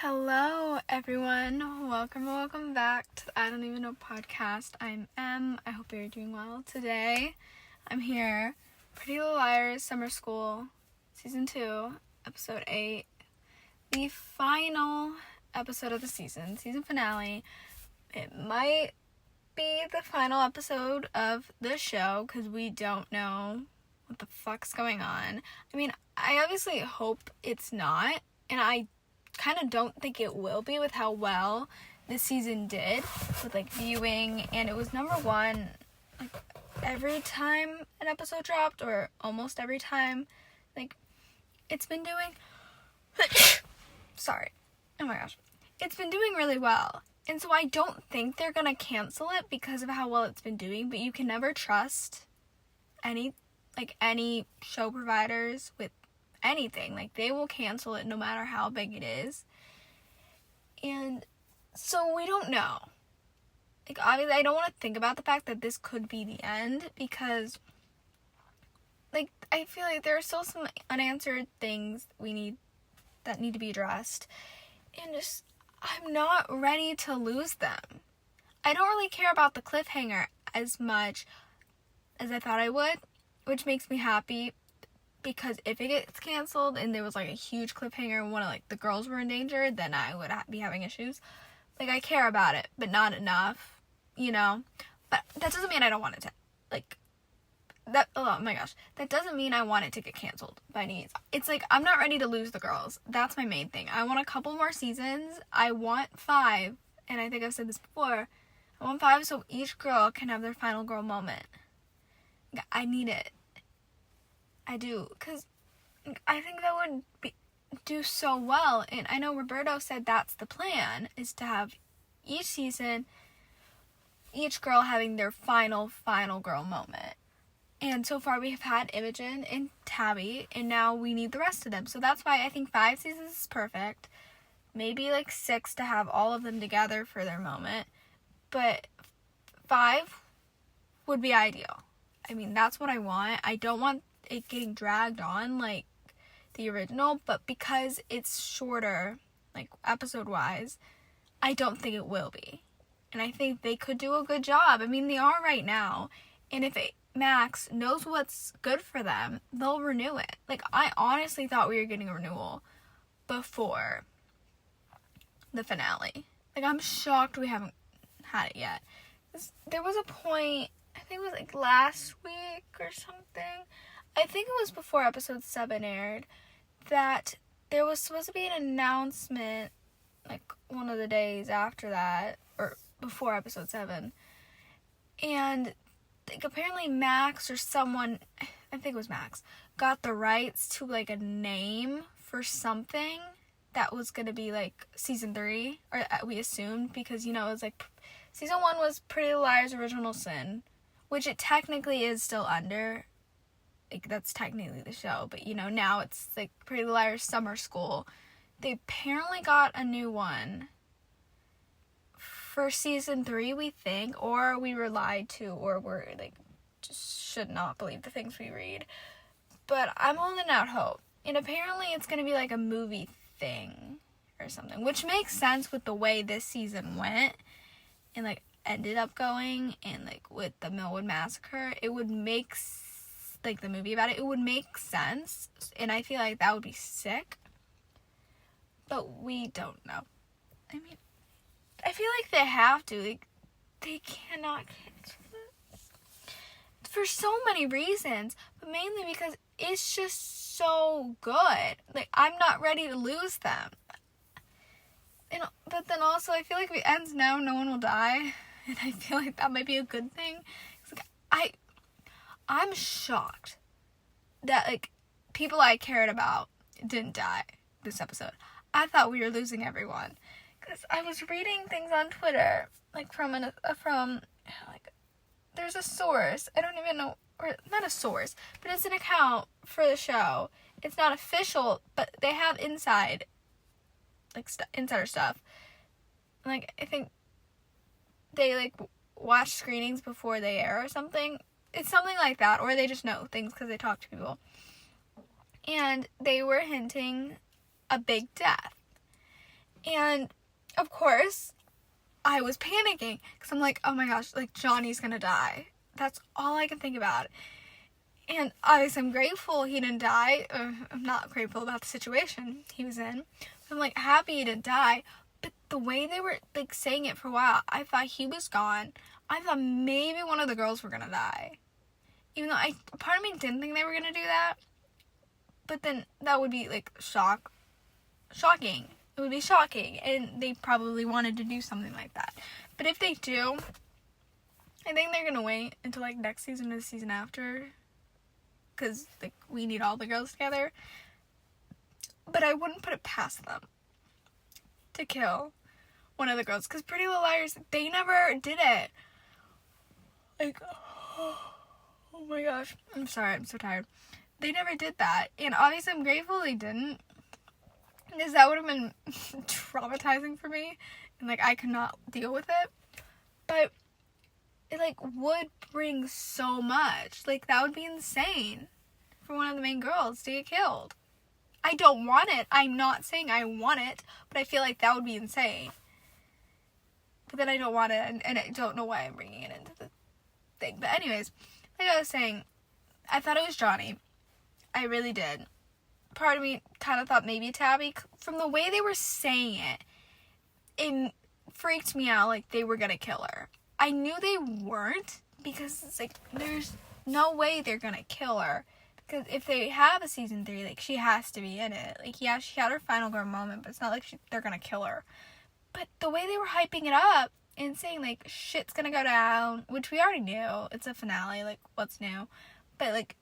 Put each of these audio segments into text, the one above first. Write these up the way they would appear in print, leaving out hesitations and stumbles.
Hello, everyone. Welcome back to the I Don't Even Know podcast. I'm Em. I hope you're doing well. Today, I'm here. Pretty Little Liars Summer School, Season 2, Episode 8. The final episode of the season finale. It might be the final episode of the show because we don't know what the fuck's going on. I mean, I obviously hope it's not, and I kind of don't think it will be with how well this season did with viewing, and it was number one every time an episode dropped, or almost every time it's been doing sorry, oh my gosh, it's been doing really well. And so I don't think they're gonna cancel it because of how well it's been doing, but you can never trust any show providers with anything. They will cancel it no matter how big it is. And so we don't know. Obviously I don't want to think about the fact that this could be the end, because I feel like there are still some unanswered things that need to be addressed, and just I'm not ready to lose them. I don't really care about the cliffhanger as much as I thought I would, which makes me happy. Because if it gets canceled and there was a huge cliffhanger and one of the girls were in danger, then I would be having issues. I care about it, but not enough, But that doesn't mean I don't want it to, oh my gosh, that doesn't mean I want it to get canceled by any means. It's I'm not ready to lose the girls. That's my main thing. I want a couple more seasons. I want 5, and I think I've said this before. I want 5 so each girl can have their final girl moment. I need it. I do, because I think that would do so well, and I know Roberto said that's the plan, is to have each season, each girl having their final girl moment. And so far we have had Imogen and Tabby, and now we need the rest of them. So that's why I think 5 seasons is perfect. Maybe 6 to have all of them together for their moment, but 5 would be ideal. I mean, that's what I want. I don't want it getting dragged on like the original, but because it's shorter, episode wise, I don't think it will be. And I think they could do a good job. I mean, they are right now, and if Max knows what's good for them, they'll renew it. I honestly thought we were getting a renewal before the finale. I'm shocked we haven't had it yet. There was a point, I think it was last week or something, I think it was before episode 7 aired, that there was supposed to be an announcement one of the days after that, or before episode 7, and apparently Max or someone, I think it was Max, got the rights to a name for something that was going to be season 3, or we assumed, because it was season 1 was Pretty Little Liars Original Sin, which it technically is still under. That's technically the show, but now it's Pretty Little Liars Summer School. They apparently got a new one for season 3, we think, or we were lied to, or we're just should not believe the things we read. But I'm holding out hope, and apparently it's gonna be a movie thing or something, which makes sense with the way this season went and ended up going, and with the Millwood Massacre, it would make the movie about it would make sense, and I feel that would be sick, but we don't know. I mean, I feel they have to, they cannot cancel it for so many reasons, but mainly because it's just so good. I'm not ready to lose them, but then also I feel if it ends now, no one will die, and I feel that might be a good thing. I'm shocked that people I cared about didn't die this episode. I thought we were losing everyone, because I was reading things on Twitter from there's a source, I don't even know, or not a source, but it's an account for the show. It's not official, but they have insider stuff. I think they watch screenings before they air or something. It's something like that, or they just know things because they talk to people. And they were hinting a big death. And, of course, I was panicking. Because I'm like, oh my gosh, like, Johnny's gonna die. That's all I can think about. And obviously I'm grateful he didn't die. I'm not grateful about the situation he was in. I'm, like, happy he didn't die. But the way they were, like, saying it for a while, I thought he was gone. I thought maybe one of the girls were gonna die. Even though part of me didn't think they were gonna do that. But then that would be, like, shocking. It would be shocking. And they probably wanted to do something like that. But if they do, I think they're gonna wait until, like, next season or the season after. Because, like, we need all the girls together. But I wouldn't put it past them to kill one of the girls. Because Pretty Little Liars, they never did it. Like, oh my gosh. I'm sorry, I'm so tired. They never did that. And obviously I'm grateful they didn't. Because that would have been traumatizing for me. And, like, I could not deal with it. But it, like, would bring so much. Like, that would be insane for one of the main girls to get killed. I don't want it. I'm not saying I want it, but I feel like that would be insane. But then I don't want it, and I don't know why I'm bringing it into the thing. But anyways, like I was saying, I thought it was Johnny. I really did. Part of me kind of thought maybe Tabby. From the way they were saying it freaked me out like they were going to kill her. I knew they weren't, because it's like, there's no way they're going to kill her. Because if they have a season 3, like, she has to be in it. Like, yeah, she had her final girl moment, but it's not like they're going to kill her. But the way they were hyping it up and saying, like, shit's going to go down, which we already knew. It's a finale, like, what's new? But, like,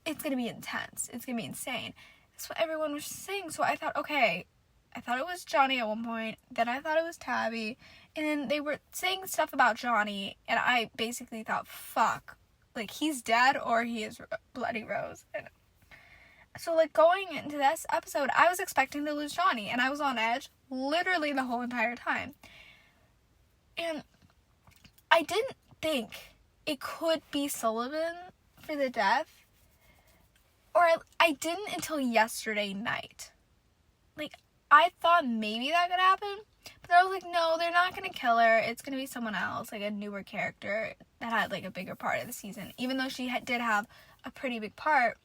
it's going to be intense. It's going to be insane. That's what everyone was saying. So I thought, okay, I thought it was Johnny at one point. Then I thought it was Tabby. And then they were saying stuff about Johnny. And I basically thought, fuck. Like, he's dead or he is Bloody Rose. And so, like, going into this episode, I was expecting to lose Johnny. And I was on edge literally the whole entire time. And I didn't think it could be Sullivan for the death. Or I didn't until yesterday night. Like, I thought maybe that could happen. But I was like, no, they're not going to kill her. It's going to be someone else, like a newer character that had, like, a bigger part of the season. Even though she did have a pretty big part.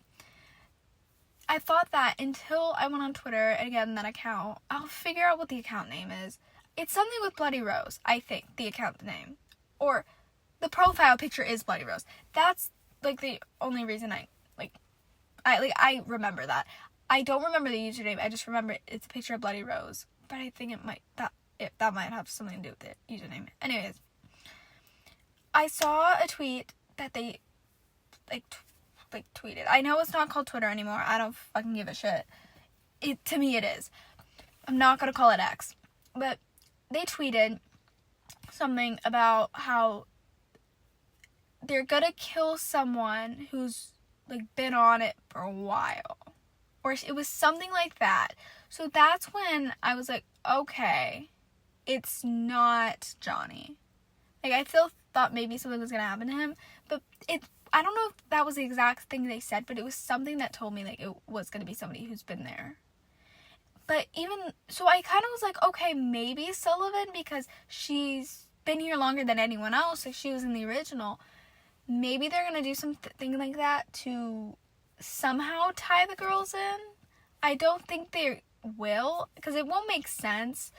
I thought that until I went on Twitter, and again, that account. I'll figure out what the account name is. It's something with Bloody Rose, I think, the account name. Or the profile picture is Bloody Rose. That's, like, the only reason I remember that. I don't remember the username. I just remember it's a picture of Bloody Rose. But I think that might have something to do with the username. Anyways, I saw a tweet that they tweeted. I know it's not called Twitter anymore. I don't fucking give a shit. To me it is. I'm not gonna call it X. But they tweeted something about how they're gonna kill someone who's, like, been on it for a while. Or it was something like that. So that's when I was like, okay, it's not Johnny. Like, I still thought maybe something was going to happen to him. But I don't know if that was the exact thing they said, but it was something that told me, like, it was going to be somebody who's been there. But so I kind of was like, okay, maybe Sullivan, because she's been here longer than anyone else. Like, she was in the original. Maybe they're going to do something like that to somehow tie the girls in. I don't think they will, because it won't make sense.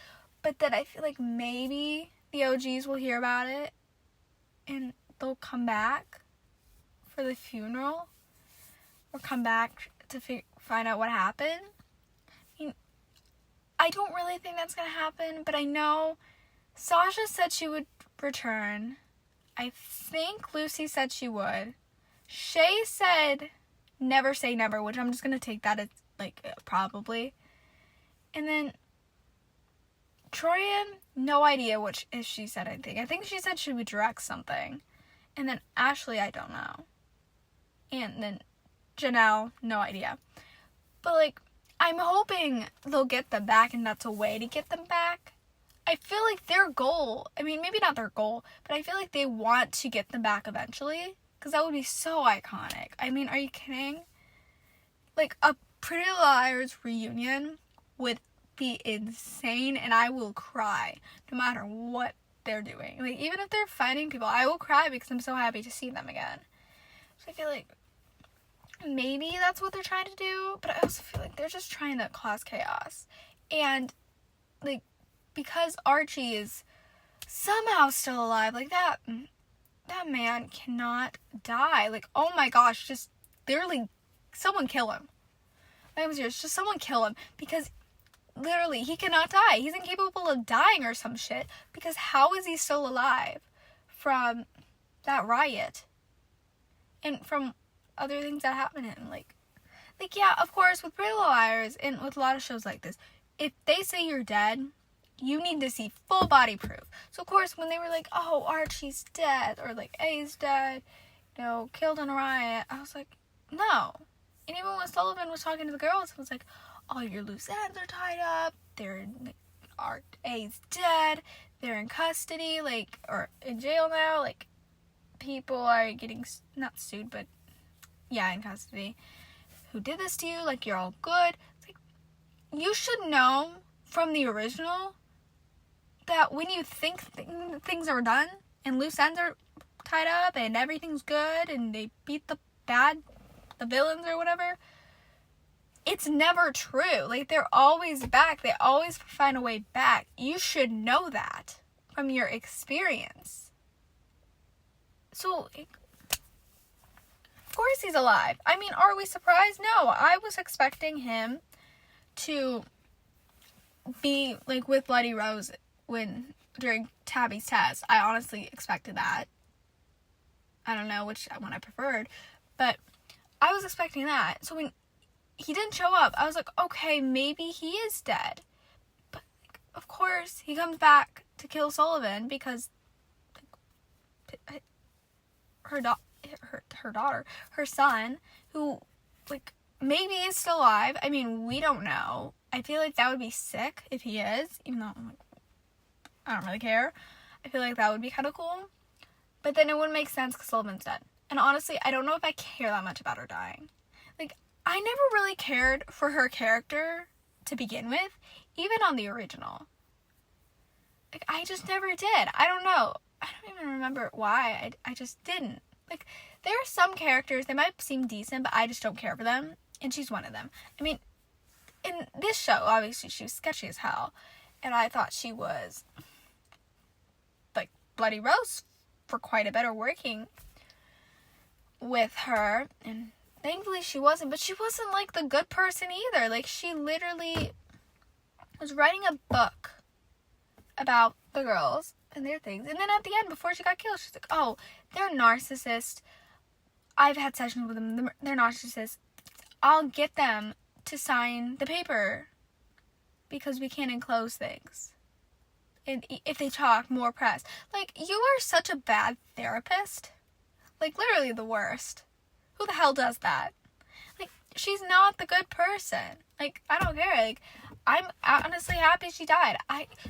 But then I feel like maybe the OGs will hear about it and they'll come back for the funeral, or come back to find out what happened. I mean, I don't really think that's going to happen, but I know Sasha said she would return. I think Lucy said she would. Shay said never say never, which I'm just going to take that as, like, probably. And then Troyan, no idea if she said anything. I think she said she would direct something. And then Ashley, I don't know. And then Janelle, no idea. But, like, I'm hoping they'll get them back, and that's a way to get them back. I feel like their goal, I mean, maybe not their goal, but I feel like they want to get them back eventually, because that would be so iconic. I mean, are you kidding? Like, a Pretty Little Liars reunion with be insane, and I will cry no matter what they're doing. Like, even if they're fighting people, I will cry because I'm so happy to see them again. So I feel like maybe that's what they're trying to do, but I also feel like they're just trying to cause chaos. And, like, because Archie is somehow still alive, like, that man cannot die. Like, oh my gosh, just literally someone kill him. I'm serious, just someone kill him, because literally he cannot die. He's incapable of dying or some shit, because how is he still alive from that riot and from other things that happen to him? Like yeah, of course, with Pretty Little Liars and with a lot of shows like this, if they say you're dead, you need to see full body proof. So of course, when they were like, oh, Archie's dead, or like A's dead, killed in a riot, I was like, no. And even when Sullivan was talking to the girls, it was like, all your loose ends are tied up, A's dead, they're in custody, like, or in jail now, like, people are getting, not sued, but, yeah, in custody, who did this to you, like, you're all good. It's like, you should know from the original that when you think things are done, and loose ends are tied up, and everything's good, and they beat the villains or whatever, it's never true. Like, they're always back. They always find a way back. You should know that from your experience. So, of course he's alive. I mean, are we surprised? No. I was expecting him to be, like, with Bloody Rose during Tabby's test. I honestly expected that. I don't know which one I preferred, but I was expecting that. So when he didn't show up, I was like, okay, maybe he is dead. But, like, of course, he comes back to kill Sullivan because her daughter, her son, who, like, maybe is still alive. I mean, we don't know. I feel like that would be sick if he is, even though I'm like, I don't really care. I feel like that would be kind of cool. But then it wouldn't make sense because Sullivan's dead. And honestly, I don't know if I care that much about her dying. Like, I never really cared for her character to begin with, even on the original. Like, I just never did. I don't know. I don't even remember why. I just didn't. Like, there are some characters, they might seem decent, but I just don't care for them. And she's one of them. I mean, in this show, obviously, she was sketchy as hell. And I thought she was, like, Bloody Rose for quite a bit, or working with her, and thankfully she wasn't, but she wasn't, like, the good person either. Like, she literally was writing a book about the girls and their things, and then at the end, before she got killed, she's like, oh, they're narcissists, I've had sessions with them, they're narcissists, I'll get them to sign the paper because we can't enclose things, and if they talk, more press. Like, you are such a bad therapist. Like, literally the worst. Who the hell does that? Like, she's not the good person. Like, I don't care. Like, I'm honestly happy she died.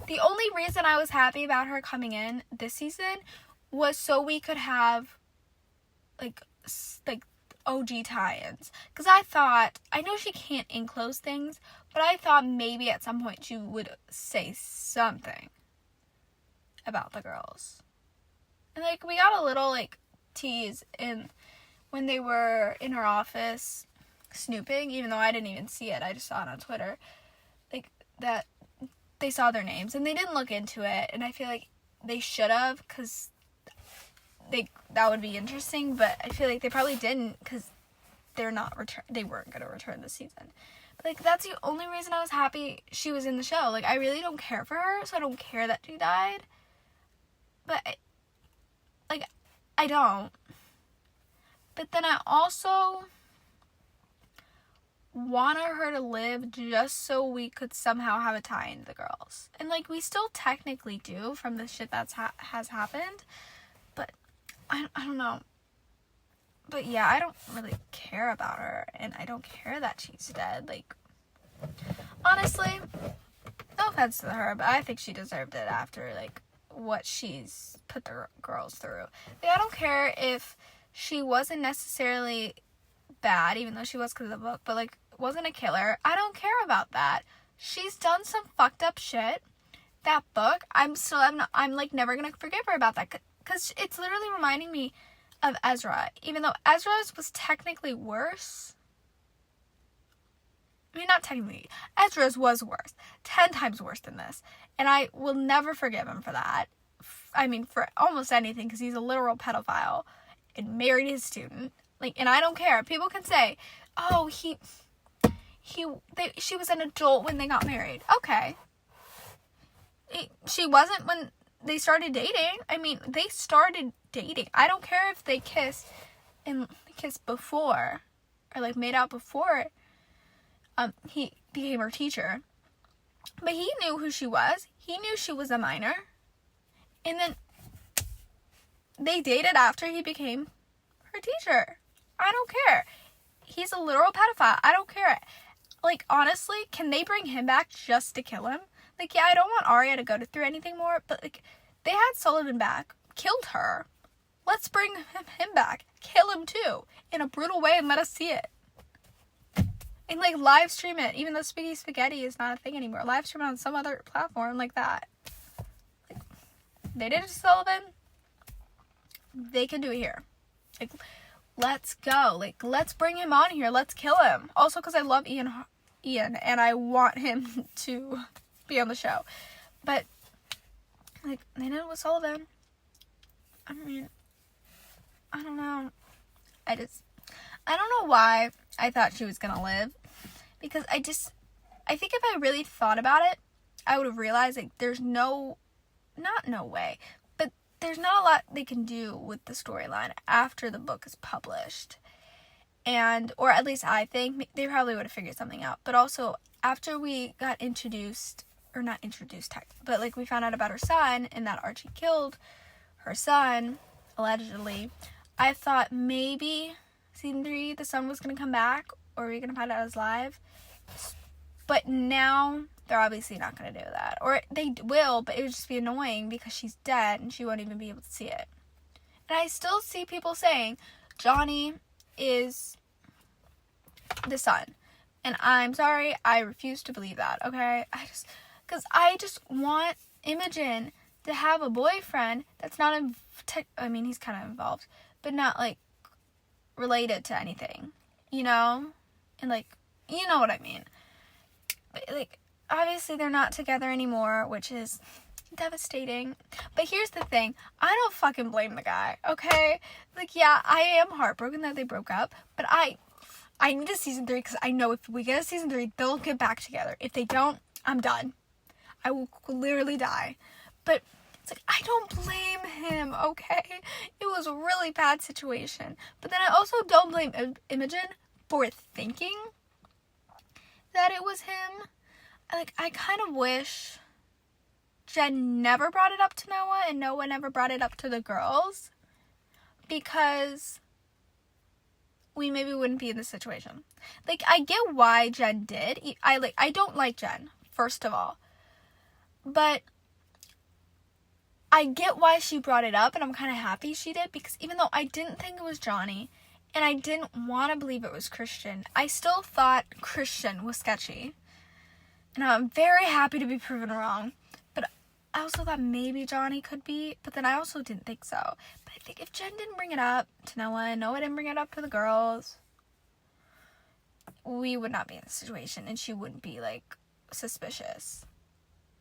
The only reason I was happy about her coming in this season was so we could have, like OG tie-ins. Because I know she can't enclose things, but I thought maybe at some point she would say something about the girls. And, like, we got a little, like, tease when they were in her office snooping, even though I didn't even see it, I just saw it on Twitter, like, that they saw their names, and they didn't look into it, and I feel like they should have, because that would be interesting, but I feel like they probably didn't, because they weren't going to return this season. But, like, that's the only reason I was happy she was in the show. Like, I really don't care for her, so I don't care that she died, but I don't. But then I also wanted her to live just so we could somehow have a tie into the girls. And, like, we still technically do from the shit that's has happened. But I don't know. But yeah, I don't really care about her. And I don't care that she's dead. Like, honestly, no offense to her, but I think she deserved it after, like, what she's put the girls through. Like, I don't care if she wasn't necessarily bad, even though she was because of the book, but, like, wasn't a killer. I don't care about that. she's done some fucked up shit. That book, I'm like never gonna forgive her about that, because it's literally reminding me of Ezra, even though Ezra's was technically worse. I mean, not technically. Ezra's was worse. 10 times worse than this. And I will never forgive him for that. I mean, for almost anything, because he's a literal pedophile and married his student. Like, and I don't care. People can say, oh, she was an adult when they got married. Okay. She wasn't when they started dating. I mean, they started dating. I don't care if they kissed before, or like made out before he became her teacher. But he knew who she was. He knew she was a minor. And then they dated after he became her teacher. I don't care. He's a literal pedophile. I don't care. Like, honestly, can they bring him back just to kill him? Like, yeah, I don't want Arya to go through anything more, but like, they had Sullivan back, killed her. Let's bring him back, kill him too, in a brutal way, and let us see it. And like, live stream it, even though Spaghetti is not a thing anymore. Live stream it on some other platform like that. Like, they did it to Sullivan. They can do it here. Like, let's go. Like, let's bring him on here. Let's kill him. Also, because I love Ian, and I want him to be on the show. But like, they did it with Sullivan. I mean, I don't know. I don't know why I thought she was gonna live, because I think if I really thought about it, I would have realized, like, there's no way, but there's not a lot they can do with the storyline after the book is published. Or at least I think they probably would have figured something out. But also, after we got introduced, or not introduced, but like, we found out about her son, and that Archie killed her son, allegedly, I thought maybe season 3, the son was going to come back, or we're going to find out he's alive. But now, they're obviously not going to do that. Or they will, but it would just be annoying, because she's dead, and she won't even be able to see it. And I still see people saying Johnny is the son. And I'm sorry, I refuse to believe that, okay? Because I just want Imogen to have a boyfriend that's not, I mean, he's kind of involved, but not, like, related to anything, you know? And, like, you know what I mean. But, like, obviously they're not together anymore, which is devastating. But here's the thing. I don't fucking blame the guy, okay? Like, yeah, I am heartbroken that they broke up, but I need a season 3, because I know if we get a season 3, they'll get back together. If they don't, I'm done. I will literally die. But it's like, I don't blame him, okay? It was a really bad situation. But then I also don't blame Imogen for thinking that it was him. Like, I kind of wish Jen never brought it up to Noah, and Noah never brought it up to the girls, because we maybe wouldn't be in this situation. Like, I get why Jen did. I don't like Jen, first of all. But I get why she brought it up, and I'm kind of happy she did, because even though I didn't think it was Johnny, and I didn't want to believe it was Christian, I still thought Christian was sketchy. And I'm very happy to be proven wrong. But I also thought maybe Johnny could be, but then I also didn't think so. But I think if Jen didn't bring it up to Noah, and Noah didn't bring it up to the girls, we would not be in this situation, and she wouldn't be, like, suspicious.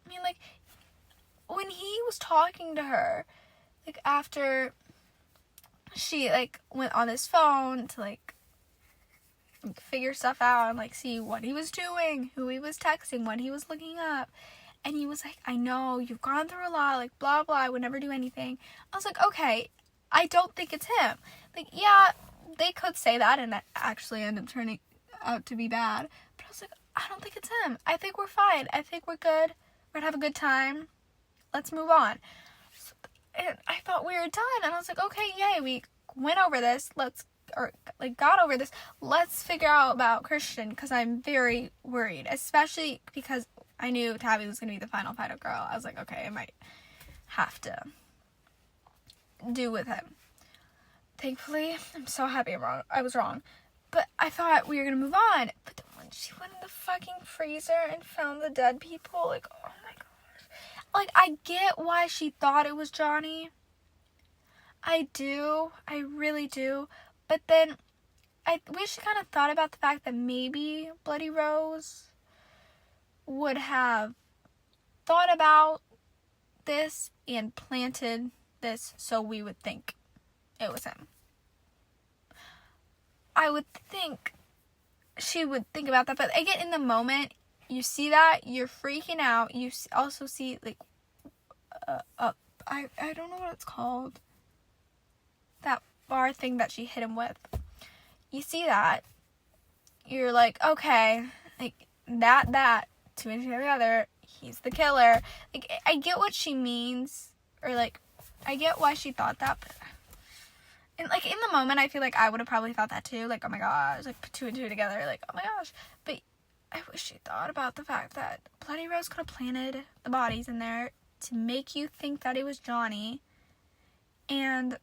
I mean, like, when he was talking to her, like, after she, like, went on his phone to, like, figure stuff out and, like, see what he was doing, who he was texting, what he was looking up, and he was like, I know, you've gone through a lot, like, blah, blah, I would never do anything. I was like, okay, I don't think it's him. Like, yeah, they could say that, and that actually end up turning out to be bad, but I was like, I don't think it's him. I think we're fine. I think we're good. We're gonna have a good time. Let's move on. And I thought we were done. And I was like, okay, yay, we went over this. Got over this. Let's figure out about Christian, because I'm very worried. Especially because I knew Tabby was gonna be the final girl. I was like, okay, I might have to do with him. Thankfully, I'm so happy I was wrong. But I thought we were gonna move on. But then when she went in the fucking freezer and found the dead people. Like, oh my gosh. Like, I get why she thought it was Johnny. I do. I really do. But then, I wish she kind of thought about the fact that maybe Bloody Rose would have thought about this and planted this so we would think it was him. I would think she would think about that, but again, in the moment, you see that, you're freaking out. You also see, like, I don't know what it's called. That bar thing that she hit him with. You see that, you're like, okay, like, that, two and two together, he's the killer. Like, I get what she means, or, like, I get why she thought that, but, and, like, in the moment, I feel like I would have probably thought that, too, like, oh my gosh, like, put two and two together, like, oh my gosh, but I wish she thought about the fact that Bloody Rose could have planted the bodies in there to make you think that it was Johnny, and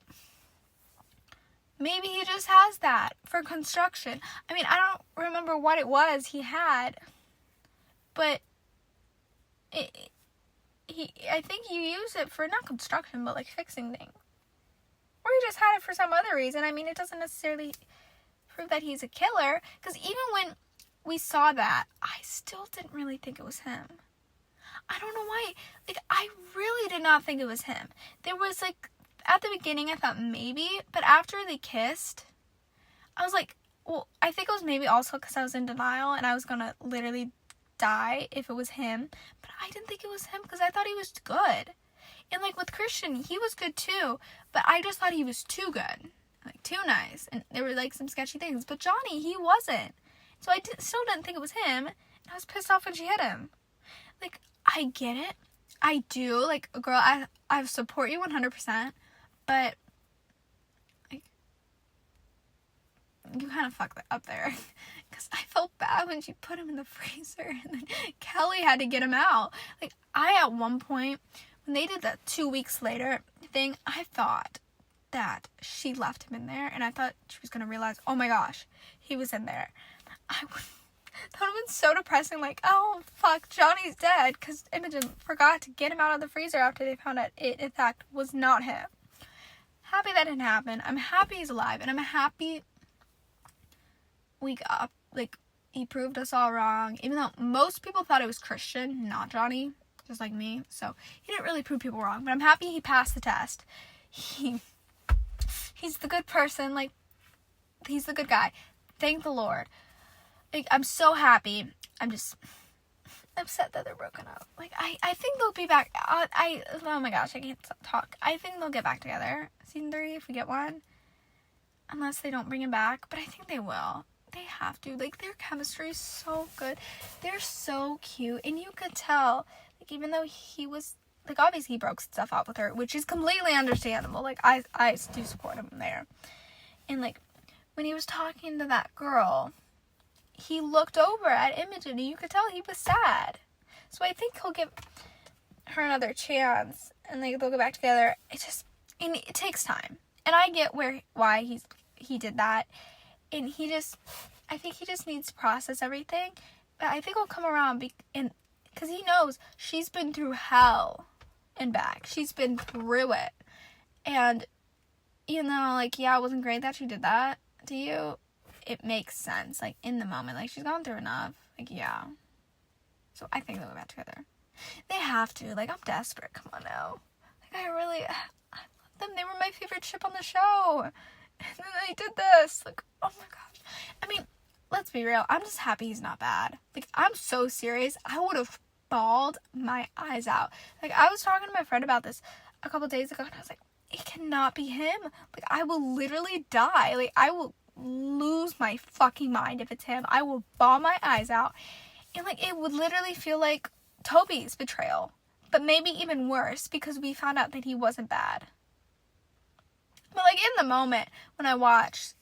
maybe he just has that for construction. I mean, I don't remember what it was he had, but I think you use it for, not construction, but, like, fixing things. Or he just had it for some other reason. I mean, it doesn't necessarily prove that he's a killer, because even when we saw that, I still didn't really think it was him. I don't know why. Like, I really did not think it was him. There was, like, at the beginning, I thought maybe, but after they kissed, I was like, well, I think it was maybe also because I was in denial and I was gonna literally die if it was him, but I didn't think it was him because I thought he was good. And, like, with Christian, he was good too, but I just thought he was too good, like, too nice, and there were, like, some sketchy things, but Johnny, he wasn't, so I still didn't think it was him, and I was pissed off when she hit him. Like, I get it, I do, like, girl, I support you 100%, but, like, you kind of fucked up there, because I felt bad when she put him in the freezer, and then Kelly had to get him out. Like, at one point, when they did that 2 weeks later thing, I thought that she left him in there, and I thought she was going to realize, oh my gosh, he was in there. That would have been so depressing, like, oh, fuck, Johnny's dead, because Imogen forgot to get him out of the freezer after they found out it, in fact, was not him. Happy that didn't happen. I'm happy he's alive, and I'm happy we got, like, he proved us all wrong, even though most people thought it was Christian, not Johnny, just like me, so he didn't really prove people wrong, but I'm happy he passed the test. He's the good person, like, he's the good guy. Thank the Lord. Like, I'm so happy. I'm just upset that they're broken up. Like, I think they'll be back. Oh my gosh, I can't talk. I think they'll get back together. Season 3, if we get one. Unless they don't bring him back, but I think they will. They have to. Like, their chemistry is so good. They're so cute, and you could tell, like, even though he was, like, obviously he broke stuff up with her, which is completely understandable. Like, I do support him there. And, like, when he was talking to that girl, he looked over at Imogen, and you could tell he was sad. So I think he'll give her another chance, and, like, they'll go back together. And it takes time. And I get why he did that. And I think he just needs to process everything. But I think he'll come around because he knows she's been through hell and back. She's been through it. And, you know, like, yeah, it wasn't great that she did that to you. It makes sense, like, in the moment. Like, she's gone through enough. Like, yeah. So I think they'll go back together. They have to. Like, I'm desperate. Come on now. Like, I love them. They were my favorite ship on the show. And then they did this. Like, oh my gosh. I mean, let's be real. I'm just happy he's not bad. Like, I'm so serious. I would have bawled my eyes out. Like, I was talking to my friend about this a couple days ago, and I was like, it cannot be him. Like, I will literally die. Like, I will lose my fucking mind if it's him. I will bawl my eyes out. And, like, it would literally feel like Toby's betrayal. But maybe even worse, because we found out that he wasn't bad. But, like, in the moment, when I watched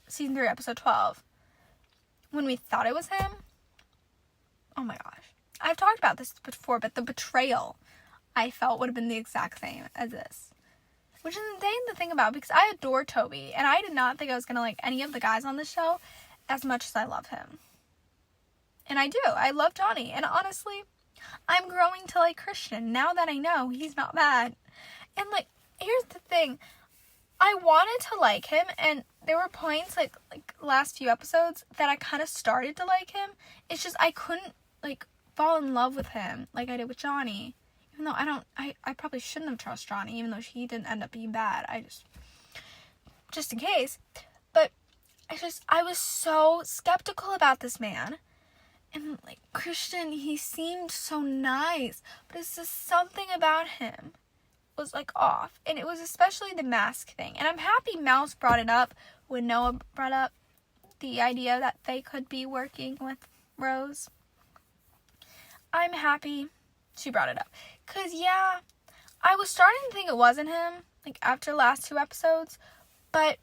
Season 3, Episode 12, when we thought it was him, oh my gosh. I've talked about this before, but the betrayal I felt would have been the exact same as this. Which is insane to think about, because I adore Toby, and I did not think I was going to like any of the guys on the show as much as I love him. And I do. I love Johnny. And honestly, I'm growing to like Christian now that I know he's not bad. And like, here's the thing. I wanted to like him, and there were points like last few episodes that I kind of started to like him. It's just I couldn't like fall in love with him like I did with Johnny. Even though I probably shouldn't have trusted Johnny, even though he didn't end up being bad. Just in case. But I was so skeptical about this man. And like Christian, he seemed so nice, but it's just something about him was like off. And it was especially the mask thing. And I'm happy Mouse brought it up when Noah brought up the idea that they could be working with Rose. I'm happy she brought it up. Because, yeah, I was starting to think it wasn't him, like, after the last 2 episodes. But,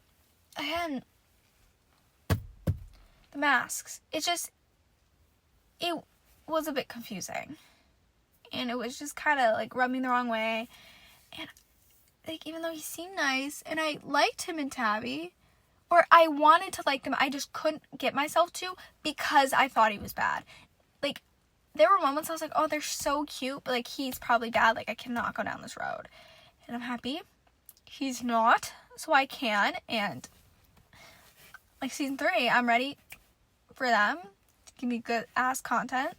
again, the masks. It was a bit confusing. And it was just kind of, like, rubbing the wrong way. And, like, even though he seemed nice, and I liked him and Tabby, or I wanted to like them, I just couldn't get myself to because I thought he was bad. Like, there were moments I was like, oh, they're so cute, but, like, he's probably bad. Like, I cannot go down this road. And I'm happy he's not, so I can. And, like, season 3, I'm ready for them to give me good-ass content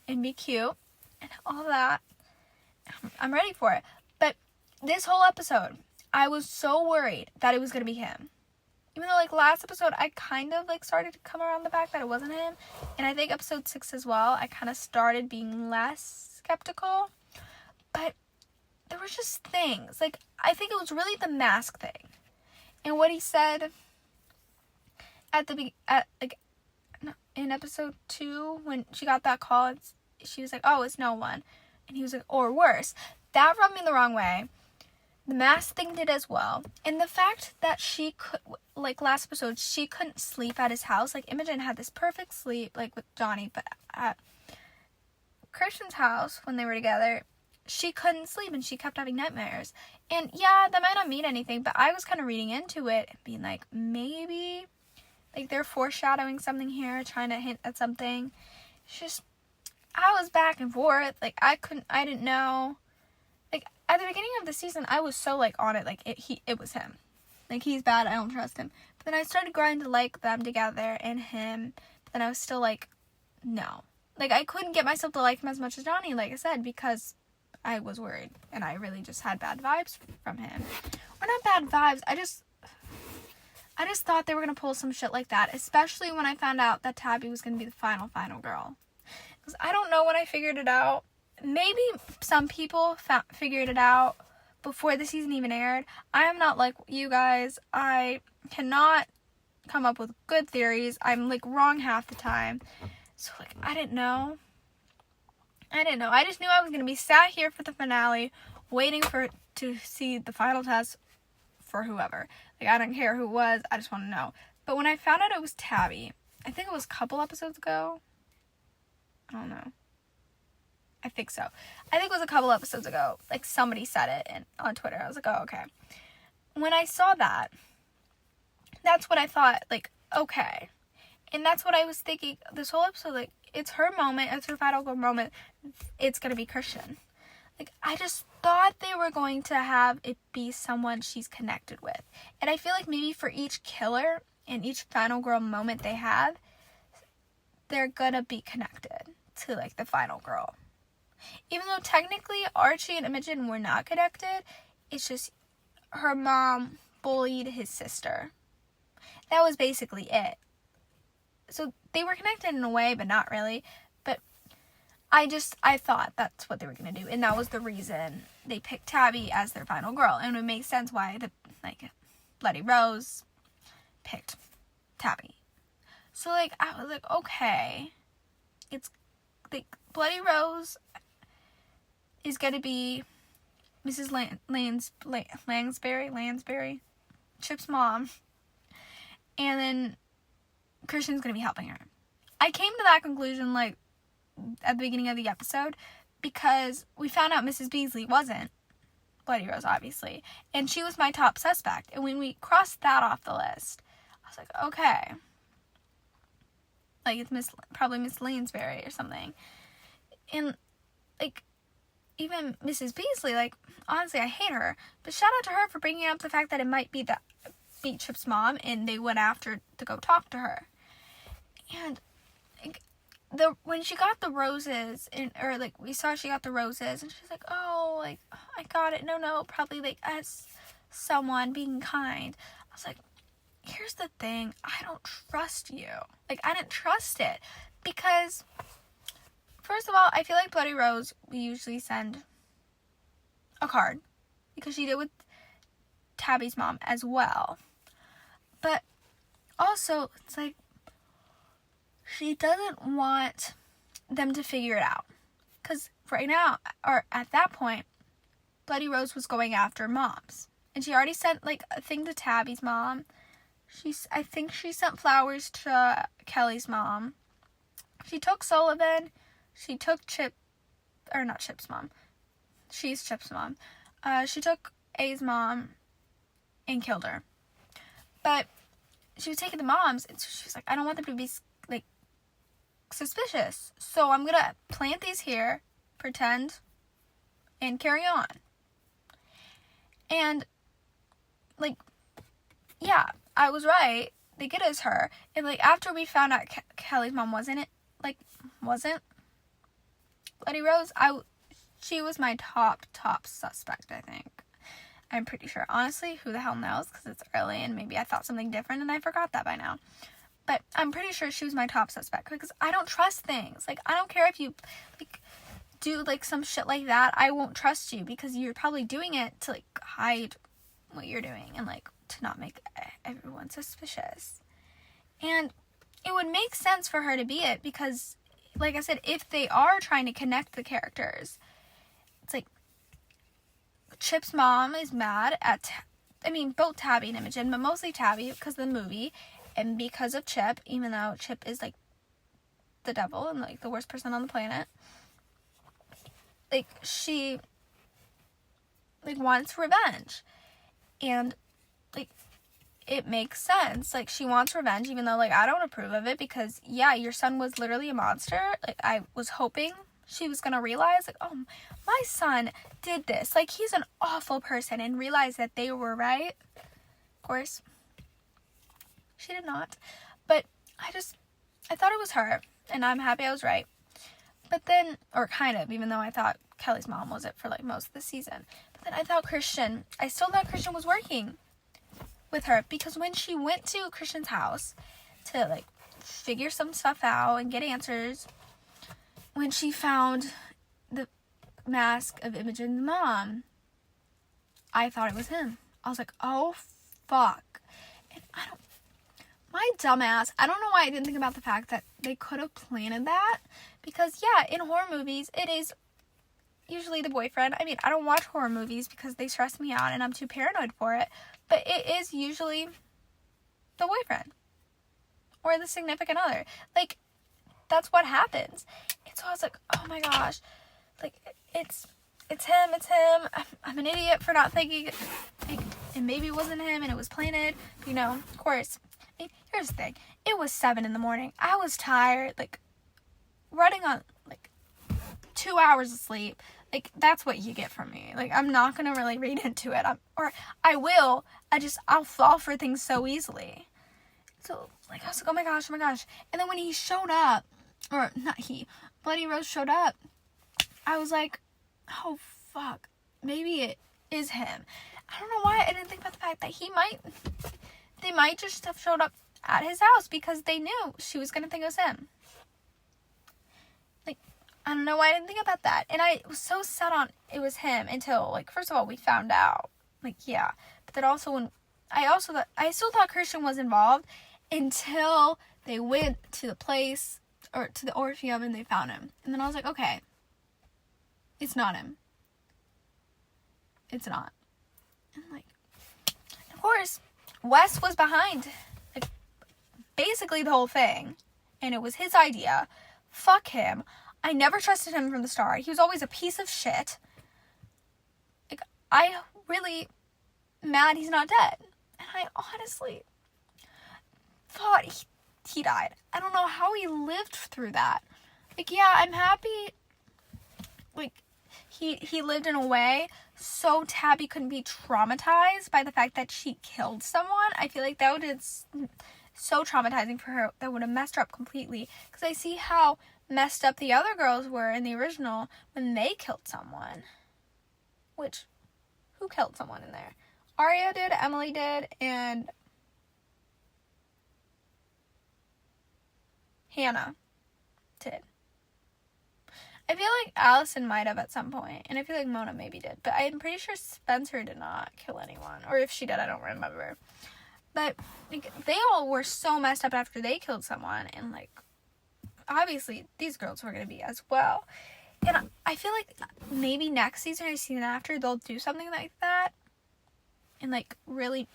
and be cute and all that. I'm ready for it. But this whole episode, I was so worried that it was going to be him. Even though, like, last episode, I kind of, like, started to come around the fact that it wasn't him. And I think episode 6 as well, I kind of started being less skeptical. But there were just things. Like, I think it was really the mask thing. And what he said in episode 2, when she got that call, she was like, oh, it's no one. And he was like, or worse. That rubbed me the wrong way. The mask thing did as well. And the fact that she could, like last episode, she couldn't sleep at his house. Like, Imogen had this perfect sleep, like with Johnny, but at Christian's house, when they were together, she couldn't sleep and she kept having nightmares. And yeah, that might not mean anything, but I was kind of reading into it and being like, maybe, like, they're foreshadowing something here, trying to hint at something. It's just, I was back and forth. Like, I didn't know. At the beginning of the season, I was so, like, on it, like, it was him. Like, he's bad, I don't trust him. But then I started growing to like them together and him. But then I was still like, no. Like, I couldn't get myself to like him as much as Johnny, like I said, because I was worried. And I really just had bad vibes from him. Or not bad vibes, I just thought they were going to pull some shit like that. Especially when I found out that Tabby was going to be the final girl. Because I don't know when I figured it out. Maybe some people figured it out before the season even aired. I am not like you guys. I cannot come up with good theories. I'm, like, wrong half the time. So, like, I didn't know. I just knew I was going to be sat here for the finale waiting to see the final test for whoever. Like, I don't care who it was. I just want to know. But when I found out it was Tabby, I think it was a couple episodes ago. I don't know. I think so. I think it was a couple episodes ago. Like, somebody said it on Twitter. I was like, oh, okay. When I saw that, that's what I thought, like, okay. And that's what I was thinking this whole episode. Like, it's her moment. It's her final girl moment. It's going to be Christian. Like, I just thought they were going to have it be someone she's connected with. And I feel like maybe for each killer and each final girl moment they have, they're going to be connected to, like, the final girl. Even though technically Archie and Imogen were not connected, it's just her mom bullied his sister. That was basically it. So they were connected in a way, but not really. But I thought that's what they were going to do. And that was the reason they picked Tabby as their final girl. And it makes sense why Bloody Rose picked Tabby. So, like, I was like, okay. It's, like, Bloody Rose is going to be Mrs. Lansbury, Chip's mom. And then Christian's going to be helping her. I came to that conclusion, like, at the beginning of the episode, because we found out Mrs. Beasley wasn't Bloody Rose, obviously. And she was my top suspect. And when we crossed that off the list, I was like, okay. Like, it's probably Miss Lanesbury or something. And, like, even Mrs. Beasley, like, honestly, I hate her. But shout out to her for bringing up the fact that it might be Chip's mom, and they went after to go talk to her. And, like, when she got the roses, we saw she got the roses, and she's like, oh, like, I got it. No, probably, like, as someone being kind. I was like, here's the thing. I don't trust you. Like, I didn't trust it. Because, first of all, I feel like Bloody Rose, we usually send a card. Because she did with Tabby's mom as well. But, also, it's like, she doesn't want them to figure it out. Because right now, or at that point, Bloody Rose was going after moms. And she already sent, like, a thing to Tabby's mom. I think she sent flowers to Kelly's mom. She took Sullivan. She took not Chip's mom. She's Chip's mom. She took A's mom and killed her. But she was taking the moms, and so she was like, I don't want them to be, like, suspicious. So I'm gonna plant these here, pretend, and carry on. And, like, yeah, I was right. They get us her. And, like, after we found out Kelly's mom wasn't Bloody Rose, she was my top suspect, I think. I'm pretty sure. Honestly, who the hell knows? Because it's early and maybe I thought something different and I forgot that by now. But I'm pretty sure she was my top suspect because I don't trust things. Like, I don't care if you, like, do, like, some shit like that. I won't trust you because you're probably doing it to, like, hide what you're doing and, like, to not make everyone suspicious. And it would make sense for her to be it because, like I said, if they are trying to connect the characters, it's like Chip's mom is mad at, both Tabby and Imogen, but mostly Tabby because of the movie and because of Chip, even though Chip is, like, the devil and, like, the worst person on the planet. Like, she, like, wants revenge. And, like, it makes sense. Like, she wants revenge, even though, like, I don't approve of it because, yeah, your son was literally a monster. Like, I was hoping she was gonna realize, like, oh, my son did this. Like, he's an awful person, and realize that they were right. Of course, she did not. But I thought it was her, and I'm happy I was right. But then, or kind of, even though I thought Kelly's mom was it for, like, most of the season. But then I still thought Christian was working with her, because when she went to Christian's house to, like, figure some stuff out and get answers, when she found the mask of Imogen's mom, I thought it was him. I was like, oh, fuck. And my dumbass, I don't know why I didn't think about the fact that they could have planted that, because, yeah, in horror movies, it is usually the boyfriend. I don't watch horror movies because they stress me out and I'm too paranoid for it, but it is usually the boyfriend or the significant other. Like, that's what happens. And so I was like, oh my gosh, like, it's him. I'm an idiot for not thinking, like, and maybe it wasn't him and it was planted, of course. Here's the thing. It was 7 a.m. I was tired, like, running on, like, 2 hours of sleep. Like, that's what you get from me. Like, I'm not gonna really read into it. I will. I'll fall for things so easily. So, like, I was like, oh my gosh. And then when he showed up, or not he, Bloody Rose showed up, I was like, oh fuck, maybe it is him. I don't know why I didn't think about the fact that they might just have showed up at his house because they knew she was gonna think it was him. Like, I don't know why I didn't think about that. And I was so set on it was him until, like, first of all, we found out. Like, yeah. But then also I still thought Christian was involved until they went to the place, or to the Orpheum, and they found him. And then I was like, okay, it's not him. It's not. And, like, of course, Wes was behind, like, basically the whole thing. And it was his idea. Fuck him. I never trusted him from the start. He was always a piece of shit. Like, I really mad he's not dead. And I honestly thought he died. I don't know how he lived through that. Like, yeah, I'm happy, like, he lived in a way so Tabby couldn't be traumatized by the fact that she killed someone. I feel like that would have so traumatizing for her. That would have messed her up completely. Because I see how messed up the other girls were in the original when they killed someone. Which, who killed someone in there? Arya did, Emily did, and Hannah did. I feel like Allison might have at some point, and I feel like Mona maybe did, but I'm pretty sure Spencer did not kill anyone, or if she did, I don't remember. But like, they all were so messed up after they killed someone, and like, obviously these girls were gonna be as well. And I feel like maybe next season or season after they'll do something like that, and like really,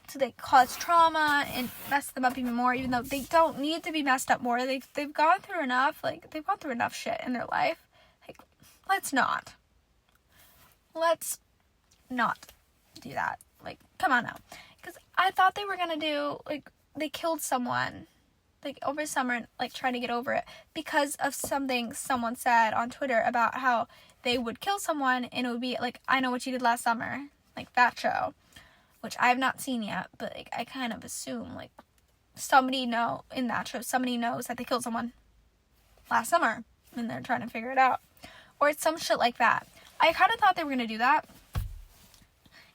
so they cause trauma and mess them up even more, even though they don't need to be messed up more. They've gone through enough. Like, they've gone through enough shit in their life. Like, let's not do that. Like, come on now. Because I thought they were gonna do, like, they killed someone, like, over summer, like, trying to get over it because of something someone said on Twitter about how they would kill someone and it would be like, I Know What You Did Last Summer, like that show, which I have not seen yet, but like, I kind of assume like somebody knows that they killed someone last summer and they're trying to figure it out, or it's some shit like that. I kind of thought they were gonna do that,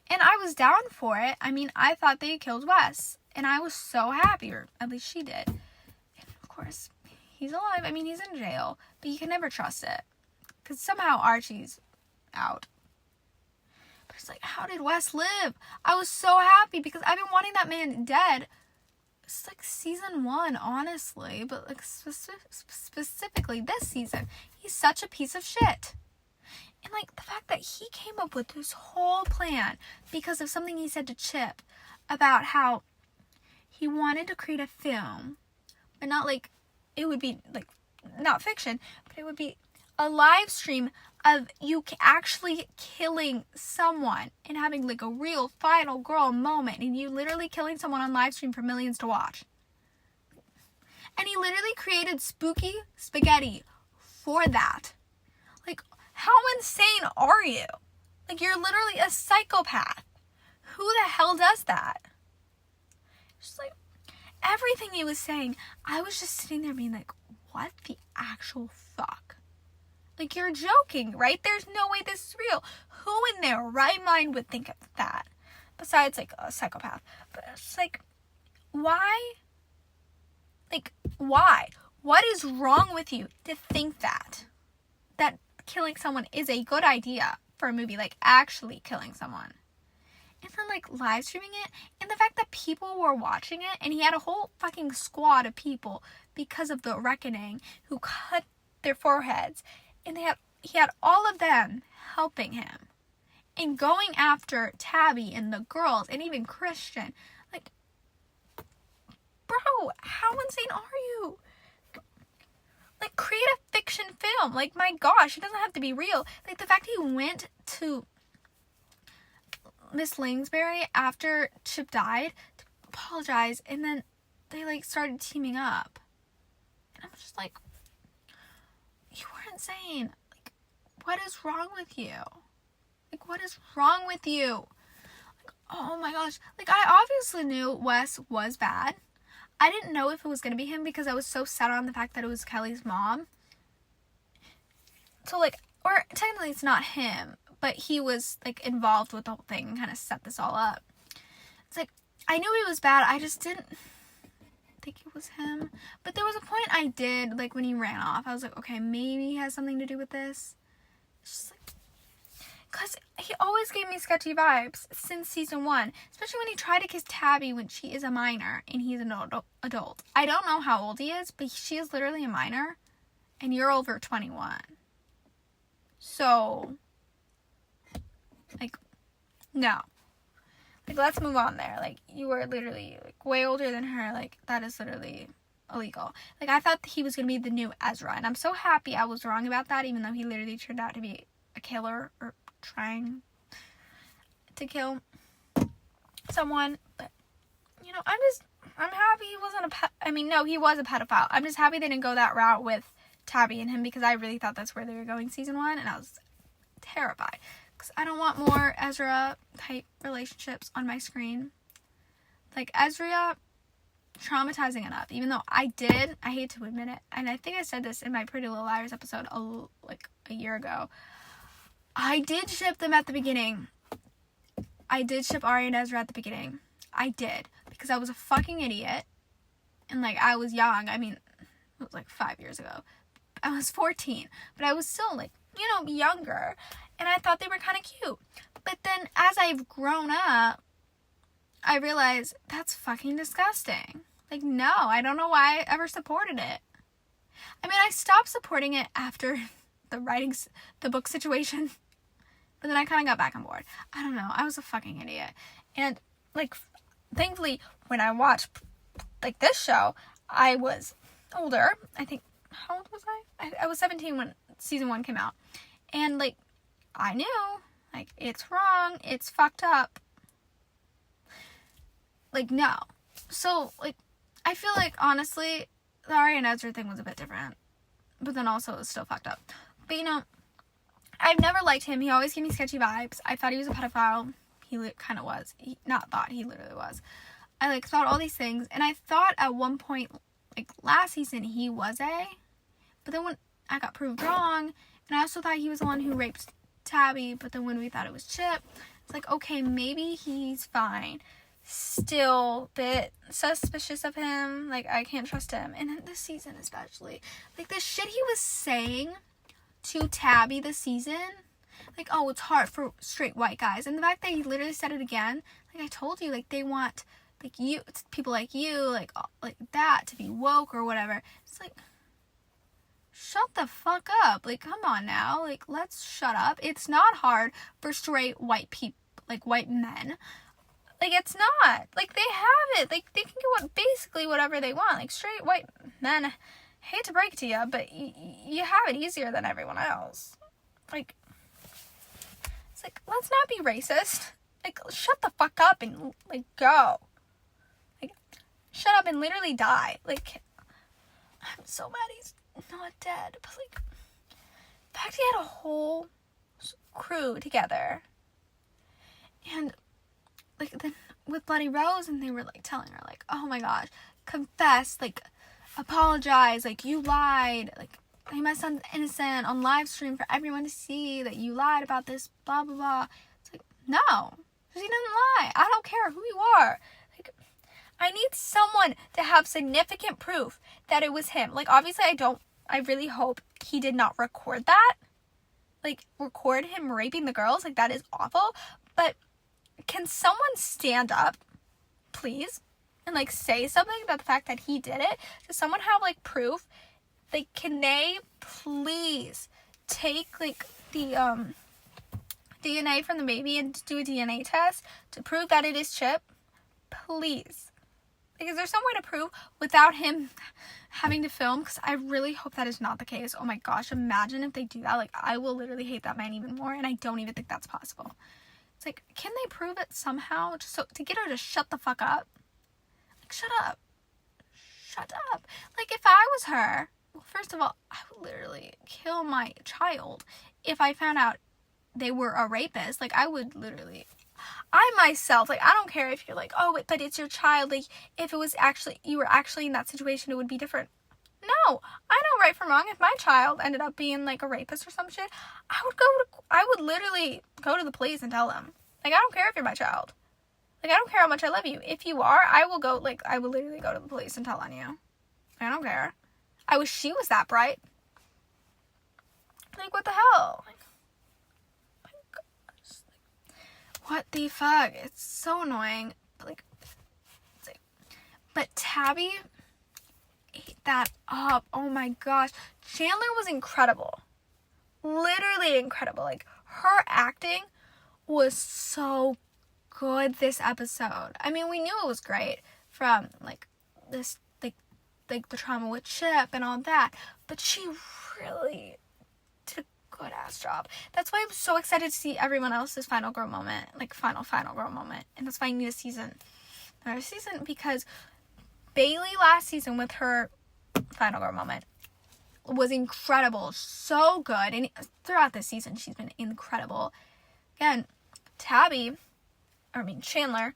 and I was down for it. I mean, I thought they killed Wes, and I was so happy, or at least she did. And of course, he's alive. I mean, he's in jail, but you can never trust it because somehow Archie's out. It's like, how did Wes live? I was so happy because I've been wanting that man dead. It's like season 1, honestly, but like specifically this season, he's such a piece of shit. And like the fact that he came up with this whole plan because of something he said to Chip about how he wanted to create a film, but not like, it would be like, not fiction, but it would be a live stream of you actually killing someone and having like a real final girl moment, and you literally killing someone on live stream for millions to watch. And he literally created spooky spaghetti for that. Like, how insane are you? Like, you're literally a psychopath. Who the hell does that? Just like, everything he was saying, I was just sitting there being like, what the actual fuck? Like, you're joking, right? There's no way this is real. Who in their right mind would think of that? Besides, like, a psychopath. But it's like, why? Like, why? What is wrong with you to think that? That killing someone is a good idea for a movie, like, actually killing someone. And then, like, live streaming it, and the fact that people were watching it, and he had a whole fucking squad of people because of the reckoning who cut their foreheads. And he had all of them helping him and going after Tabby and the girls and even Christian. Like, bro, how insane are you? Like, create a fiction film. Like, my gosh, it doesn't have to be real. Like, the fact he went to Miss Langsbury after Chip died to apologize, and then they, like, started teaming up. And I'm just like, you were insane. Like, what is wrong with you? Like, what is wrong with you? Like, oh my gosh. Like, I obviously knew Wes was bad. I didn't know if it was going to be him because I was so set on the fact that it was Kelly's mom. So, like, or technically it's not him, but he was, like, involved with the whole thing and kind of set this all up. It's like, I knew he was bad. I just didn't think it was him. But there was a point I did, like, when he ran off, I was like, okay, maybe he has something to do with this. It's just like, because he always gave me sketchy vibes since season 1, especially when he tried to kiss Tabby when she is a minor and he's an adult. I don't know how old he is, but she is literally a minor and you're over 21. So, like, no. Like, let's move on there. Like, you are literally, like, way older than her. Like, that is literally illegal. Like, I thought that he was going to be the new Ezra, and I'm so happy I was wrong about that, even though he literally turned out to be a killer, or trying to kill someone. But, you know, I'm happy he wasn't no, he was a pedophile. I'm just happy they didn't go that route with Tabby and him, because I really thought that's where they were going season 1, and I was terrified. Because I don't want more Ezra-type relationships on my screen. Like, Ezra, traumatizing enough. Even though I hate to admit it, and I think I said this in my Pretty Little Liars episode, a year ago. I did ship them at the beginning. I did ship Ari and Ezra at the beginning. I did. Because I was a fucking idiot. And, like, I was young. I mean, it was, like, 5 years ago. I was 14. But I was still, like, younger. And I thought they were kind of cute. But then, as I've grown up, I realized that's fucking disgusting. Like, no, I don't know why I ever supported it. I mean, I stopped supporting it after the book situation. But then I kind of got back on board. I don't know. I was a fucking idiot. And, like, thankfully, when I watched, like, this show, I was older. I think, how old was I? I was 17 when season 1 came out. And, like, I knew, like, it's wrong. It's fucked up. Like, no. So, like, I feel like, honestly, the Ari and Ezra thing was a bit different. But then also it was still fucked up. But, I've never liked him. He always gave me sketchy vibes. I thought he was a pedophile. He kind of was. He literally was. I, like, thought all these things. And I thought at one point, like, last season, he was but then when I got proved wrong, and I also thought he was the one who raped Tabby, but then when we thought it was Chip, it's like, okay, maybe he's fine. Still a bit suspicious of him. Like, I can't trust him. And this season especially. Like, the shit he was saying to Tabby this season, like, oh, it's hard for straight white guys, and the fact that he literally said it again, like, I told you, like, they want, like, you, people like you, like that, to be woke or whatever. It's like, shut the fuck up. Like, come on now, like, let's shut up. It's not hard for straight white people, like, white men. Like, it's not. Like, they have it. Like, they can get basically whatever they want. Like, straight white men, hate to break it to you, but you have it easier than everyone else. Like, it's like, let's not be racist. Like, shut the fuck up and, like, go. Like, shut up and literally die. Like, I'm so mad he's not dead. But, like, the fact he had a whole crew together. And, like, then with Bloody Rose, and they were, like, telling her, like, oh my gosh, confess, like, apologize, like, you lied, like, my son's innocent on live stream for everyone to see that you lied about this, blah, blah, blah. It's like, no, because he didn't lie. I don't care who you are. Like, I need someone to have significant proof that it was him. Like, obviously, I really hope he did not record that. Like, record him raping the girls. Like, that is awful. But can someone stand up, please, and, like, say something about the fact that he did it? Does someone have, like, proof? Like, can they please take, like, the DNA from the baby and do a DNA test to prove that it is Chip? Please. Like, is there some way to prove without him having to film? Because I really hope that is not the case. Oh my gosh, imagine if they do that. Like, I will literally hate that man even more, and I don't even think that's possible. It's like, can they prove it somehow? Just so, to get her to shut the fuck up? Like, shut up. Shut up. Like, if I was her, well, first of all, I would literally kill my child if I found out they were a rapist. Like, I would literally, I myself, like, I don't care if you're like, oh, but it's your child. Like, if it was actually, you were actually in that situation, it would be different. No, I know right from wrong. If my child ended up being, like, a rapist or some shit, I would literally go to the police and tell them. Like, I don't care if you're my child. Like, I don't care how much I love you. If you are, I will literally go to the police and tell on you. I don't care. I wish she was that bright. Like, what the hell? Like, my gosh. Like, what the fuck? It's so annoying. But, like, but Tabby ate that up. Oh my gosh. Chandler was incredible. Literally incredible. Like, her acting was so good this episode. I mean, we knew it was great from, like, this, like the trauma with Chip and all that, but she really did a good ass job. That's why I'm so excited to see everyone else's final girl moment, like final girl moment, and that's why I need another season, because Bailey last season with her final girl moment was incredible. So good. And throughout the season, she's been incredible. Again, Chandler,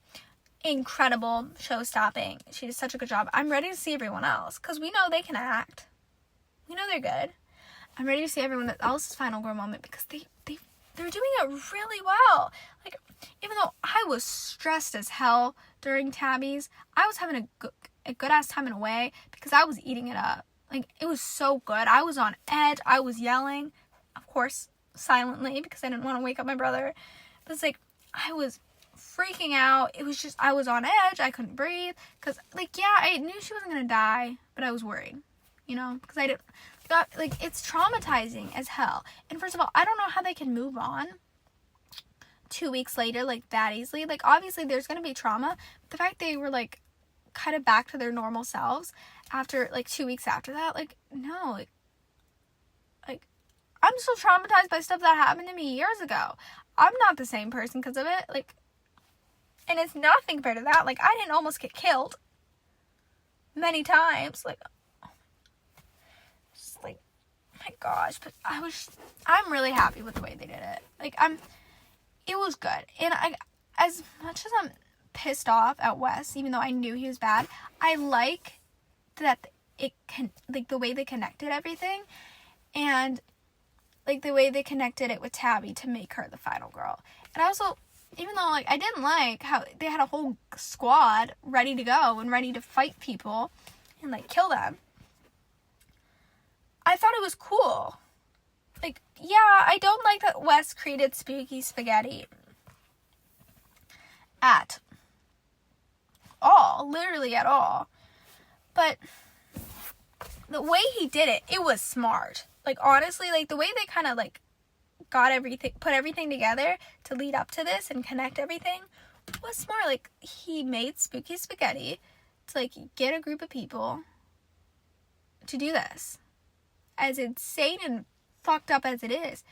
incredible show-stopping. She did such a good job. I'm ready to see everyone else because we know they can act. We know they're good. I'm ready to see everyone else's final girl moment because they're doing it really well. Like, even though I was stressed as hell during Tabby's, I was having a good-ass time in a way because I was eating it up. Like, it was so good. I was on edge. I was yelling, of course, silently because I didn't want to wake up my brother. But it's like, I was freaking out. It was just, I was on edge. I couldn't breathe. Because, like, yeah, I knew she wasn't going to die, but I was worried, you know? Because I didn't, it's traumatizing as hell. And first of all, I don't know how they can move on 2 weeks later, like, that easily. Like, obviously, there's going to be trauma. But the fact they were, like, kind of back to their normal selves after, like, 2 weeks after that, like, no, like, I'm still traumatized by stuff that happened to me years ago. I'm not the same person because of it, like, and it's nothing compared to that. Like, I didn't almost get killed many times, like, just, like, my gosh, but I'm really happy with the way they did it. Like, it was good, and as much as I'm pissed off at Wes, even though I knew he was bad, I like that the way they connected everything, and like the way they connected it with Tabby to make her the final girl. And also, even though like I didn't like how they had a whole squad ready to go and ready to fight people and like kill them, I thought it was cool. Like, yeah, I don't like that Wes created Spooky Spaghetti at all, literally at all. But the way he did it, it was smart. Like, honestly, like, the way they kind of, like, got everything, put everything together to lead up to this and connect everything was smart. Like, he made Spooky Spaghetti to, like, get a group of people to do this. As insane and fucked up as it is,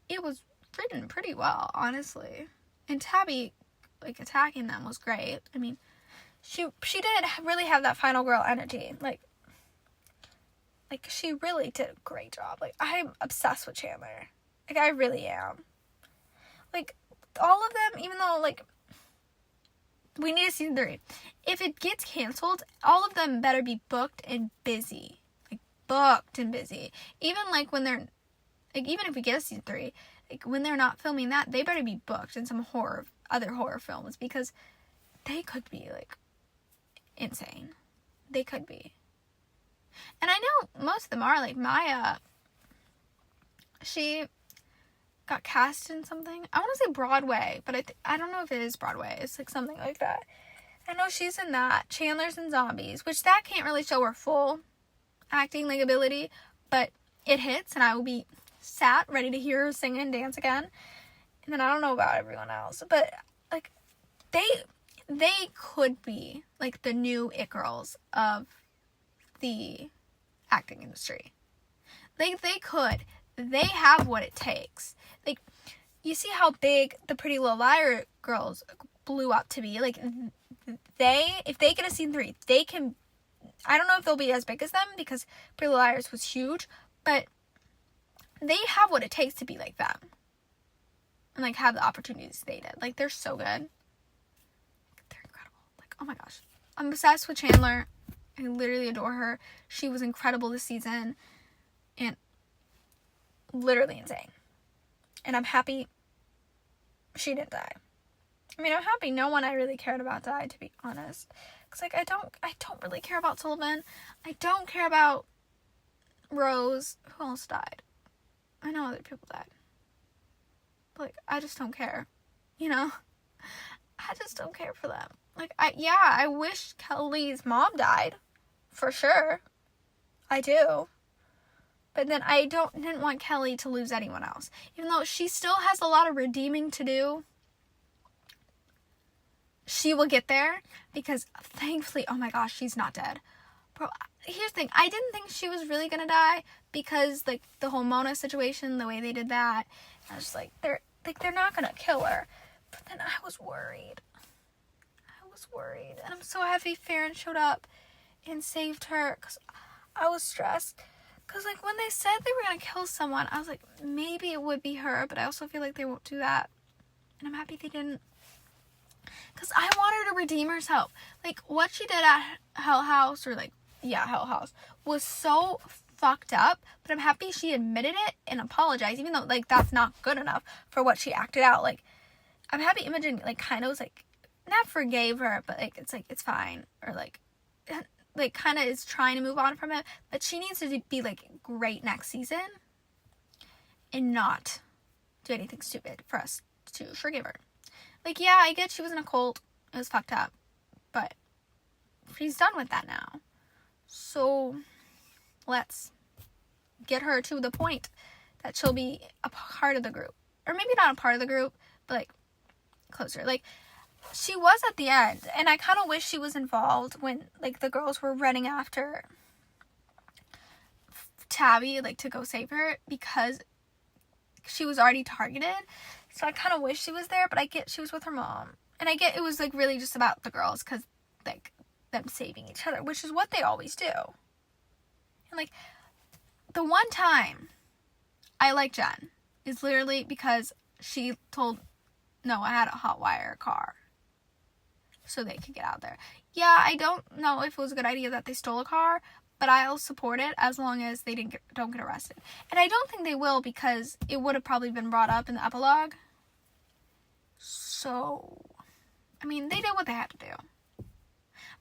it was written pretty well, honestly. And Tabby, like, attacking them was great. I mean, she did really have that final girl energy. Like, she really did a great job. Like, I'm obsessed with Chandler. Like, I really am. Like, all of them, even though, like, we need a season 3. If it gets canceled, all of them better be booked and busy. Like, booked and busy. Even, like, when they're, like, even if we get a season 3, like, when they're not filming that, they better be booked in some other horror films because they could be, like, insane. They could be. And I know most of them are. Like, Maya, she got cast in something. I want to say Broadway, but I don't know if it is Broadway. It's, like, something like that. I know she's in that. Chandler's in Zombies, which that can't really show her full acting, like, ability, but it hits, and I will be sat, ready to hear her sing and dance again. And then I don't know about everyone else, but, like, they could be, like, the new it girls of the acting industry. Like, they could. They have what it takes. Like, you see how big the Pretty Little Liar girls blew up to be. Like, if they get a season 3, they can, I don't know if they'll be as big as them because Pretty Little Liars was huge, but they have what it takes to be like them. And, like, have the opportunities they did. Like, they're so good. They're incredible. Like, oh my gosh. I'm obsessed with Chandler. I literally adore her. She was incredible this season. And literally insane. And I'm happy she didn't die. I mean, I'm happy no one I really cared about died, to be honest. Because, like, I don't really care about Sullivan. I don't care about Rose. Who else died? I know other people died. But, like, I just don't care. You know? I just don't care for them. Like, I wish Kelly's mom died. For sure. I do. But then I didn't want Kelly to lose anyone else. Even though she still has a lot of redeeming to do. She will get there. Because thankfully, oh my gosh, she's not dead. Bro, here's the thing. I didn't think she was really going to die. Because, like, the whole Mona situation, the way they did that. I was just like, they're not going to kill her. But then I was worried. And I'm so happy Farron showed up. and saved her, because I was stressed. Because, like, when they said they were going to kill someone, I was like, maybe it would be her, but I also feel like they won't do that. And I'm happy they didn't. Because I want her to redeem herself. Like, what she did at Hell House, or, like, yeah, Hell House, was so fucked up. But I'm happy she admitted it and apologized, even though, like, that's not good enough for what she acted out. Like, I'm happy Imogen, like, kind of was, like, not forgave her, but, like, it's fine. Or, like, kind of is trying to move on from it. But she needs to be, like, great next season. And not do anything stupid for us to forgive her. Like, yeah, I get she was in a cult. It was fucked up. But she's done with that now. So, let's get her to the point that she'll be a part of the group. Or maybe not a part of the group, but, like, closer. Like, she was at the end. And I kind of wish she was involved when, like, the girls were running after Tabby, like, to go save her. Because she was already targeted. So I kind of wish she was there, but I get she was with her mom. And I get it was, like, really just about the girls, because, like, them saving each other, which is what they always do. And, like, the one time I like Jen is literally because she told Noah how to hotwire a car so they could get out there. Yeah, I don't know if it was a good idea that they stole a car, but I'll support it as long as they don't get arrested. And I don't think they will, because it would have probably been brought up in the epilogue. So, I mean, they did what they had to do.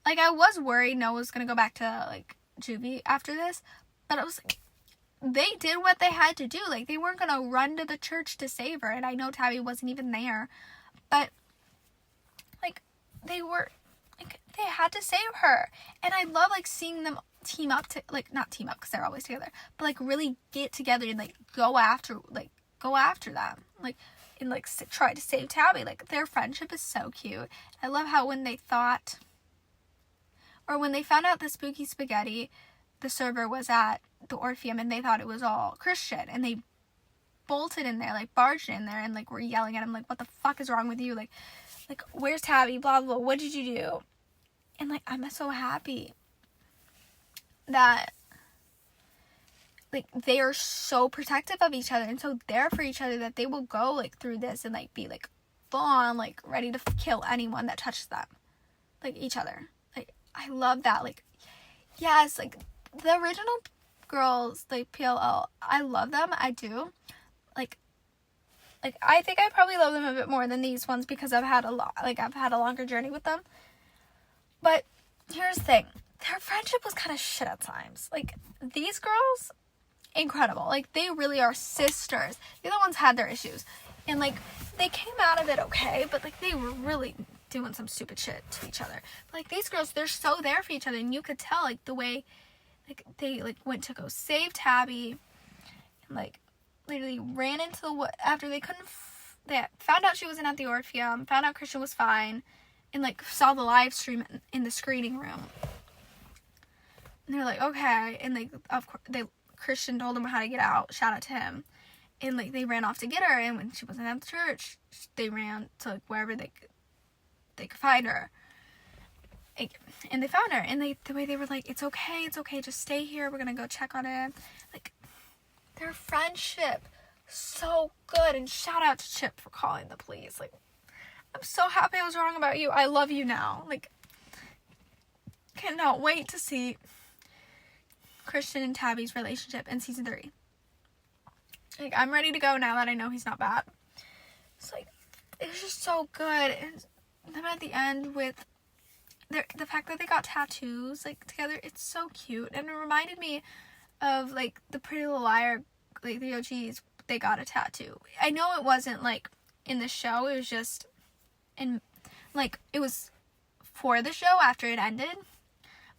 Like, I was worried Noah was going to go back to, like, juvie after this, but I was like, they did what they had to do. Like, they weren't going to run to the church to save her, and I know Tabby wasn't even there, but, like, they were, like, they had to save her. And I love, like, seeing them team up to, like, not team up because they're always together, but, like, really get together and, like, go after them, like, and, like, try to save Tabby. Like, their friendship is so cute. I love how when they found out the spooky spaghetti, the server was at the Orpheum, and they thought it was all Christian, and they bolted in there, like, barged in there, and, like, were yelling at him, like, what the fuck is wrong with you? Like, where's Tabby? Blah, blah, blah. What did you do? And, like, I'm so happy that, like, they are so protective of each other and so there for each other that they will go, like, through this and, like, be, like, full on, like, ready to kill anyone that touches them. Like, each other. Like, I love that. Like, yes, like, the original girls, like, PLL, I love them. I do. Like, I think I probably love them a bit more than these ones because I've had a longer journey with them. But here's the thing. Their friendship was kind of shit at times. Like, these girls, incredible. Like, they really are sisters. The other ones had their issues. And, like, they came out of it okay, but, like, they were really doing some stupid shit to each other. Like, these girls, they're so there for each other. And you could tell, like, the way, like, they, like, went to go save Tabby. And, like, literally ran into the after they found out she wasn't at the Orpheum, found out Christian was fine, and, like, saw the live stream in the screening room. And they're like, okay. And, like, of course, Christian told them how to get out. Shout out to him. And, like, they ran off to get her. And when she wasn't at the church, they ran to, like, wherever they could find her. Like, and they found her. And the way they were like, it's okay, just stay here. We're going to go check on it. Like, their friendship, so good. And shout out to Chip for calling the police. Like, I'm so happy I was wrong about you. I love you now. Like, cannot wait to see Christian and Tabby's relationship in season 3. Like, I'm ready to go now that I know he's not bad. It's like, it's just so good. And them at the end with the fact that they got tattoos, like, together, it's so cute. And it reminded me of, like, the Pretty Little Liar, like, the OGs, they got a tattoo. I know it wasn't, like, in the show, it was just in, like, it was for the show after it ended.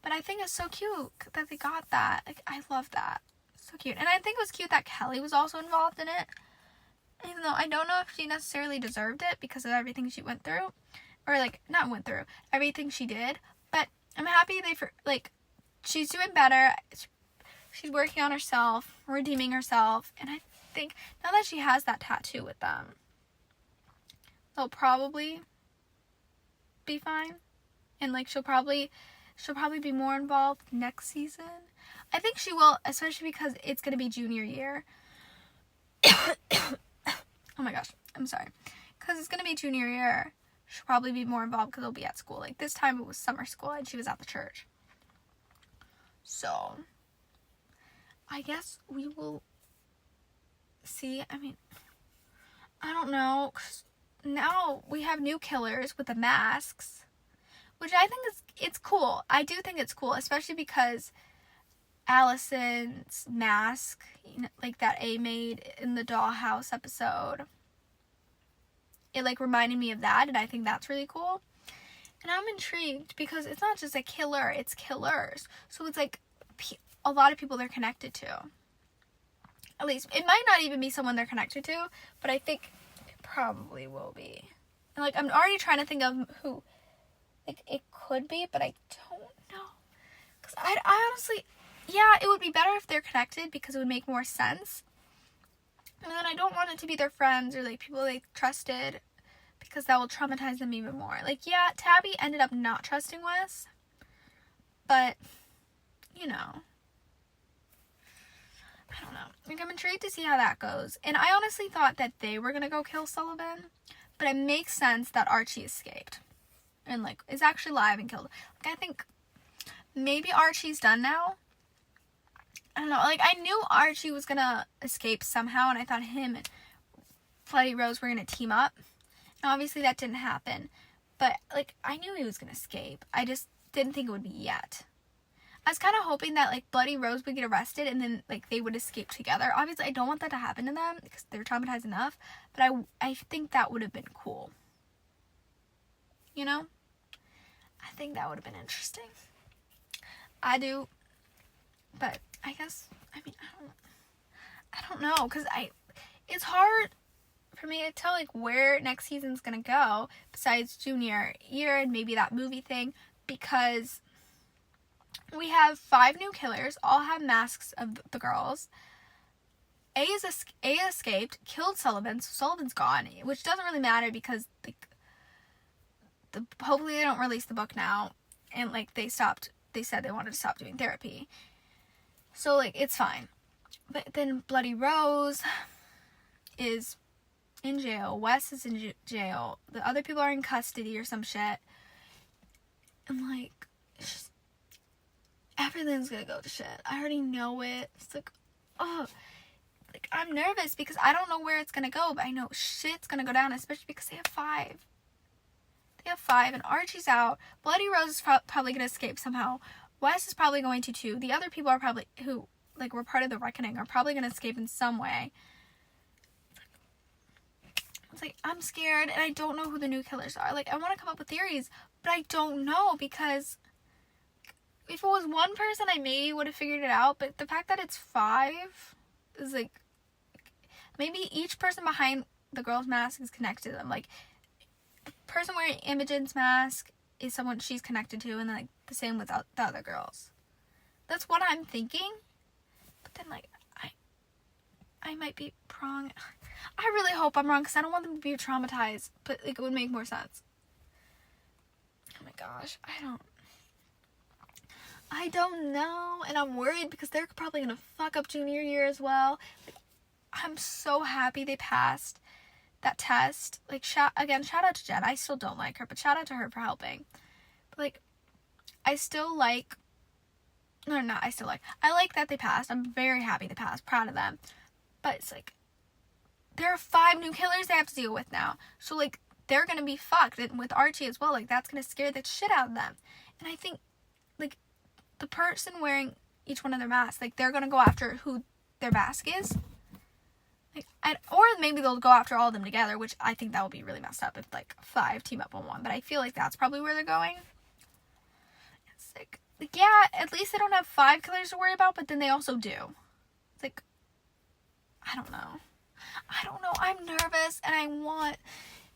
But I think it's so cute that they got that. Like, I love that. So cute. And I think it was cute that Kelly was also involved in it. Even though I don't know if she necessarily deserved it because of everything she went through. Or, like, not went through. Everything she did. But I'm happy she's doing better. She's working on herself. Redeeming herself. And I think now that she has that tattoo with them, they'll probably be fine. And, like, she'll probably she'll probably be more involved next season. I think she will, especially because it's going to be junior year. Oh my gosh, I'm sorry. Because it's going to be junior year, she'll probably be more involved because they'll be at school. Like, this time it was summer school and she was at the church. So, I guess we will see. I mean, I don't know. 'Cause now we have new killers with the masks, which I think it's cool. I do think it's cool, especially because Allison's mask, you know, like that A made in the dollhouse episode, it like reminded me of that, and I think that's really cool. And I'm intrigued because it's not just a killer, it's killers. So it's like a lot of people they're connected to. At least, it might not even be someone they're connected to, but I think it probably will be. And like, I'm already trying to think of who, like, it could be, but I don't know. Because I honestly, yeah, it would be better if they're connected because it would make more sense. And then I don't want it to be their friends or like people they trusted because that will traumatize them even more. Like, yeah, Tabby ended up not trusting Wes, but, you know, I don't know. Like, I'm intrigued to see how that goes. And I honestly thought that they were going to go kill Sullivan, but it makes sense that Archie escaped and, like, is actually alive and killed. Like, I think maybe Archie's done now. I don't know. Like, I knew Archie was going to escape somehow, and I thought him and Bloody Rose were going to team up. And obviously that didn't happen. But, like, I knew he was going to escape. I just didn't think it would be yet. I was kind of hoping that, like, Bloody Rose would get arrested and then, like, they would escape together. Obviously, I don't want that to happen to them because they're traumatized enough. But I think that would have been cool. You know? I think that would have been interesting. I do. But I guess, I mean, I don't know. Because it's hard for me to tell, like, where next season's going to go besides junior year and maybe that movie thing. Because we have 5 new killers, all have masks of the girls. A escaped, killed Sullivan, so Sullivan's gone, which doesn't really matter because, like, hopefully they don't release the book now, and, like, they said they wanted to stop doing therapy. So, like, it's fine. But then Bloody Rose is in jail, Wes is in jail, the other people are in custody or some shit, and, like, it's just, everything's gonna go to shit. I already know it. It's like, oh, like, I'm nervous because I don't know where it's gonna go, but I know shit's gonna go down, especially because they have 5. They have 5, and Archie's out. Bloody Rose is probably gonna escape somehow. Wes is probably going to too. The other people are probably, who, like, were part of the reckoning, are probably gonna escape in some way. It's like, I'm scared, and I don't know who the new killers are. Like, I want to come up with theories, but I don't know because if it was one person, I maybe would have figured it out, but the fact that it's 5 is, like, maybe each person behind the girl's mask is connected to them. Like, the person wearing Imogen's mask is someone she's connected to, and, like, the same with the other girls. That's what I'm thinking, but then, like, I might be wrong. I really hope I'm wrong, because I don't want them to be traumatized, but, like, it would make more sense. Oh my gosh, I don't know, and I'm worried because they're probably going to fuck up junior year as well. Like, I'm so happy they passed that test. Like, shout out to Jen. I still don't like her, but shout out to her for helping. But, like, I like that they passed. I'm very happy they passed. Proud of them. But it's like, there are 5 new killers they have to deal with now. So, like, they're going to be fucked. And with Archie as well, like, that's going to scare the shit out of them. And I think, like, the person wearing each one of their masks, like, they're going to go after who their mask is. Like, or maybe they'll go after all of them together, which I think that would be really messed up if, like, 5 team up on one. But I feel like that's probably where they're going. It's like, yeah, at least they don't have 5 killers to worry about, but then they also do. It's like, I don't know. I'm nervous, and I want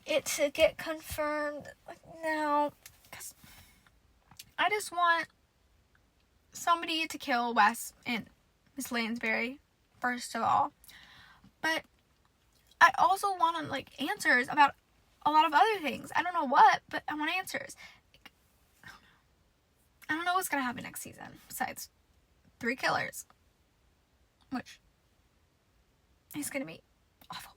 it to get confirmed, like, now, because I just want somebody to kill Wes and Miss Lansbury, first of all. But I also want, like, answers about a lot of other things. I don't know what, but I want answers. Like, I don't know what's gonna happen next season besides 3 killers, which is gonna be awful.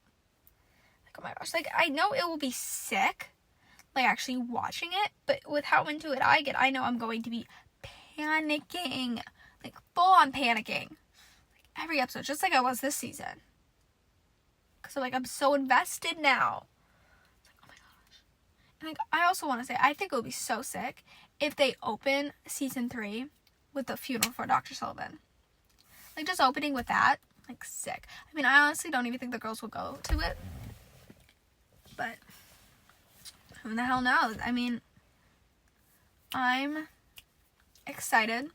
Like, oh my gosh, like, I know it will be sick, like, actually watching it, but with how into it I get, I know I'm going to be panicking, like, full on panicking, like, every episode, just like I was this season, because, like, I'm so invested now. It's like, oh my gosh. And, like, I also want to say, I think it would be so sick if they open season 3 with the funeral for Dr. Sullivan. Like, just opening with that, like, sick. I mean, I honestly don't even think the girls will go to it, but who the hell knows? I mean, I'm excited.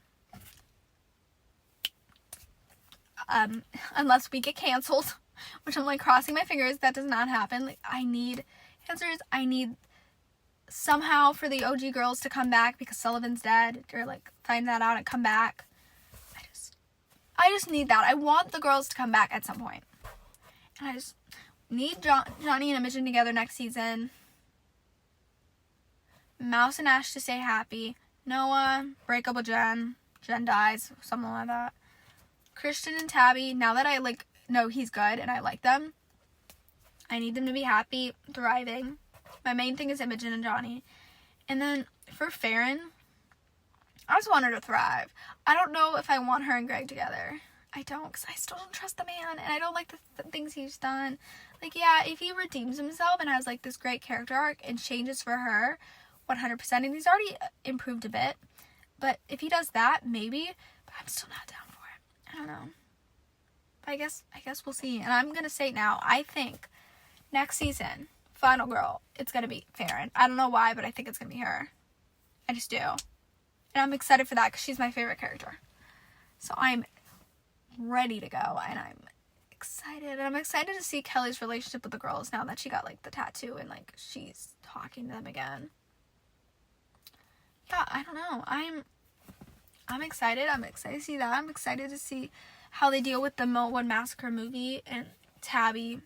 Unless we get canceled, which I'm, like, crossing my fingers that does not happen. Like, I need answers. I need somehow for the OG girls to come back because Sullivan's dead, or, like, find that out and come back. I just need that. I want the girls to come back at some point. And I just need Johnny and Imogen together next season. Mouse and Ash to stay happy. Noah, break up with Jen. Jen dies, something like that. Christian and Tabby, now that I, like, know he's good and I like them, I need them to be happy, thriving. My main thing is Imogen and Johnny. And then for Farron, I just want her to thrive. I don't know if I want her and Greg together. I don't, because I still don't trust the man, and I don't like the things he's done. Like, yeah, if he redeems himself and has, like, this great character arc and changes for her 100%, and he's already improved a bit, but if he does that, maybe, but I'm still not down for it. I don't know. But I guess we'll see. And I'm going to say now, I think next season, final girl, it's going to be Farron. I don't know why, but I think it's going to be her. I just do. And I'm excited for that because she's my favorite character. So I'm ready to go, and I'm excited. And I'm excited to see Kelly's relationship with the girls now that she got, like, the tattoo and, like, she's talking to them again. Yeah, I don't know. I'm excited. I'm excited to see that. I'm excited to see how they deal with the Millwood Massacre movie and Tabby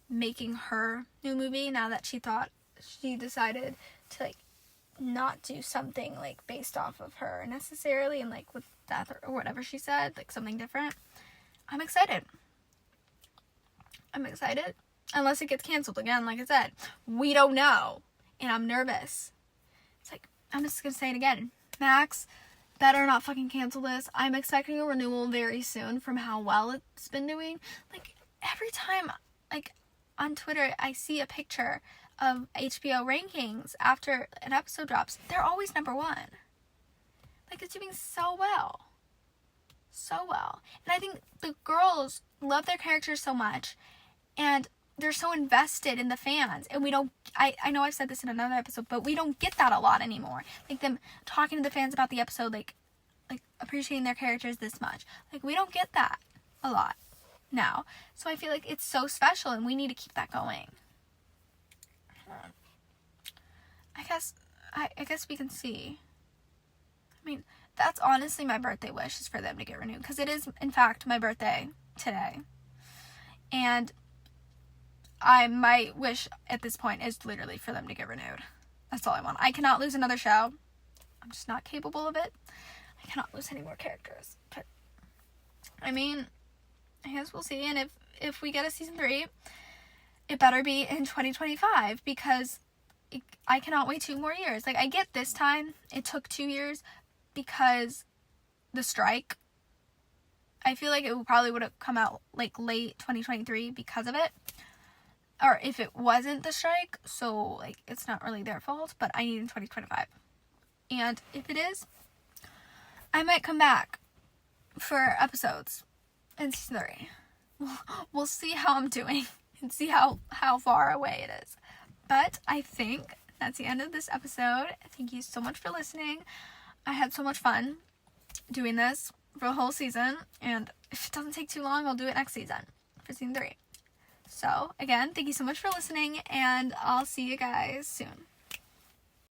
making her new movie now that she decided to, like, not do something, like, based off of her necessarily, and, like, with death or whatever she said, like, something different. I'm excited. Unless it gets canceled again, like I said. We don't know. And I'm nervous. It's like, I'm just gonna say it again. Max, better not fucking cancel this. I'm expecting a renewal very soon from how well it's been doing. Like, every time, like, on Twitter, I see a picture of HBO rankings after an episode drops, they're always number 1. Like, it's doing so well. So well. And I think the girls love their characters so much, and they're so invested in the fans, and we don't, I know I've said this in another episode, but we don't get that a lot anymore. Like, them talking to the fans about the episode, like appreciating their characters this much. Like, we don't get that a lot now. So I feel like it's so special, and we need to keep that going. I guess we can see. I mean, that's honestly my birthday wish, is for them to get renewed, because it is, in fact, my birthday today. And my wish at this point is literally for them to get renewed. That's all I want. I cannot lose another show. I'm just not capable of it. I cannot lose any more characters. But, I mean, I guess we'll see. And if we get a season 3, it better be in 2025, because I cannot wait 2 more years. Like, I get this time it took 2 years because the strike. I feel like it probably would have come out, like, late 2023 because of it. Or if it wasn't the strike, so, like, it's not really their fault, but I need in 2025. And if it is, I might come back for episodes in season 3. We'll see how I'm doing and see how far away it is. But I think that's the end of this episode. Thank you so much for listening. I had so much fun doing this for the whole season, and if it doesn't take too long, I'll do it next season for season 3. So, again, thank you so much for listening, and I'll see you guys soon.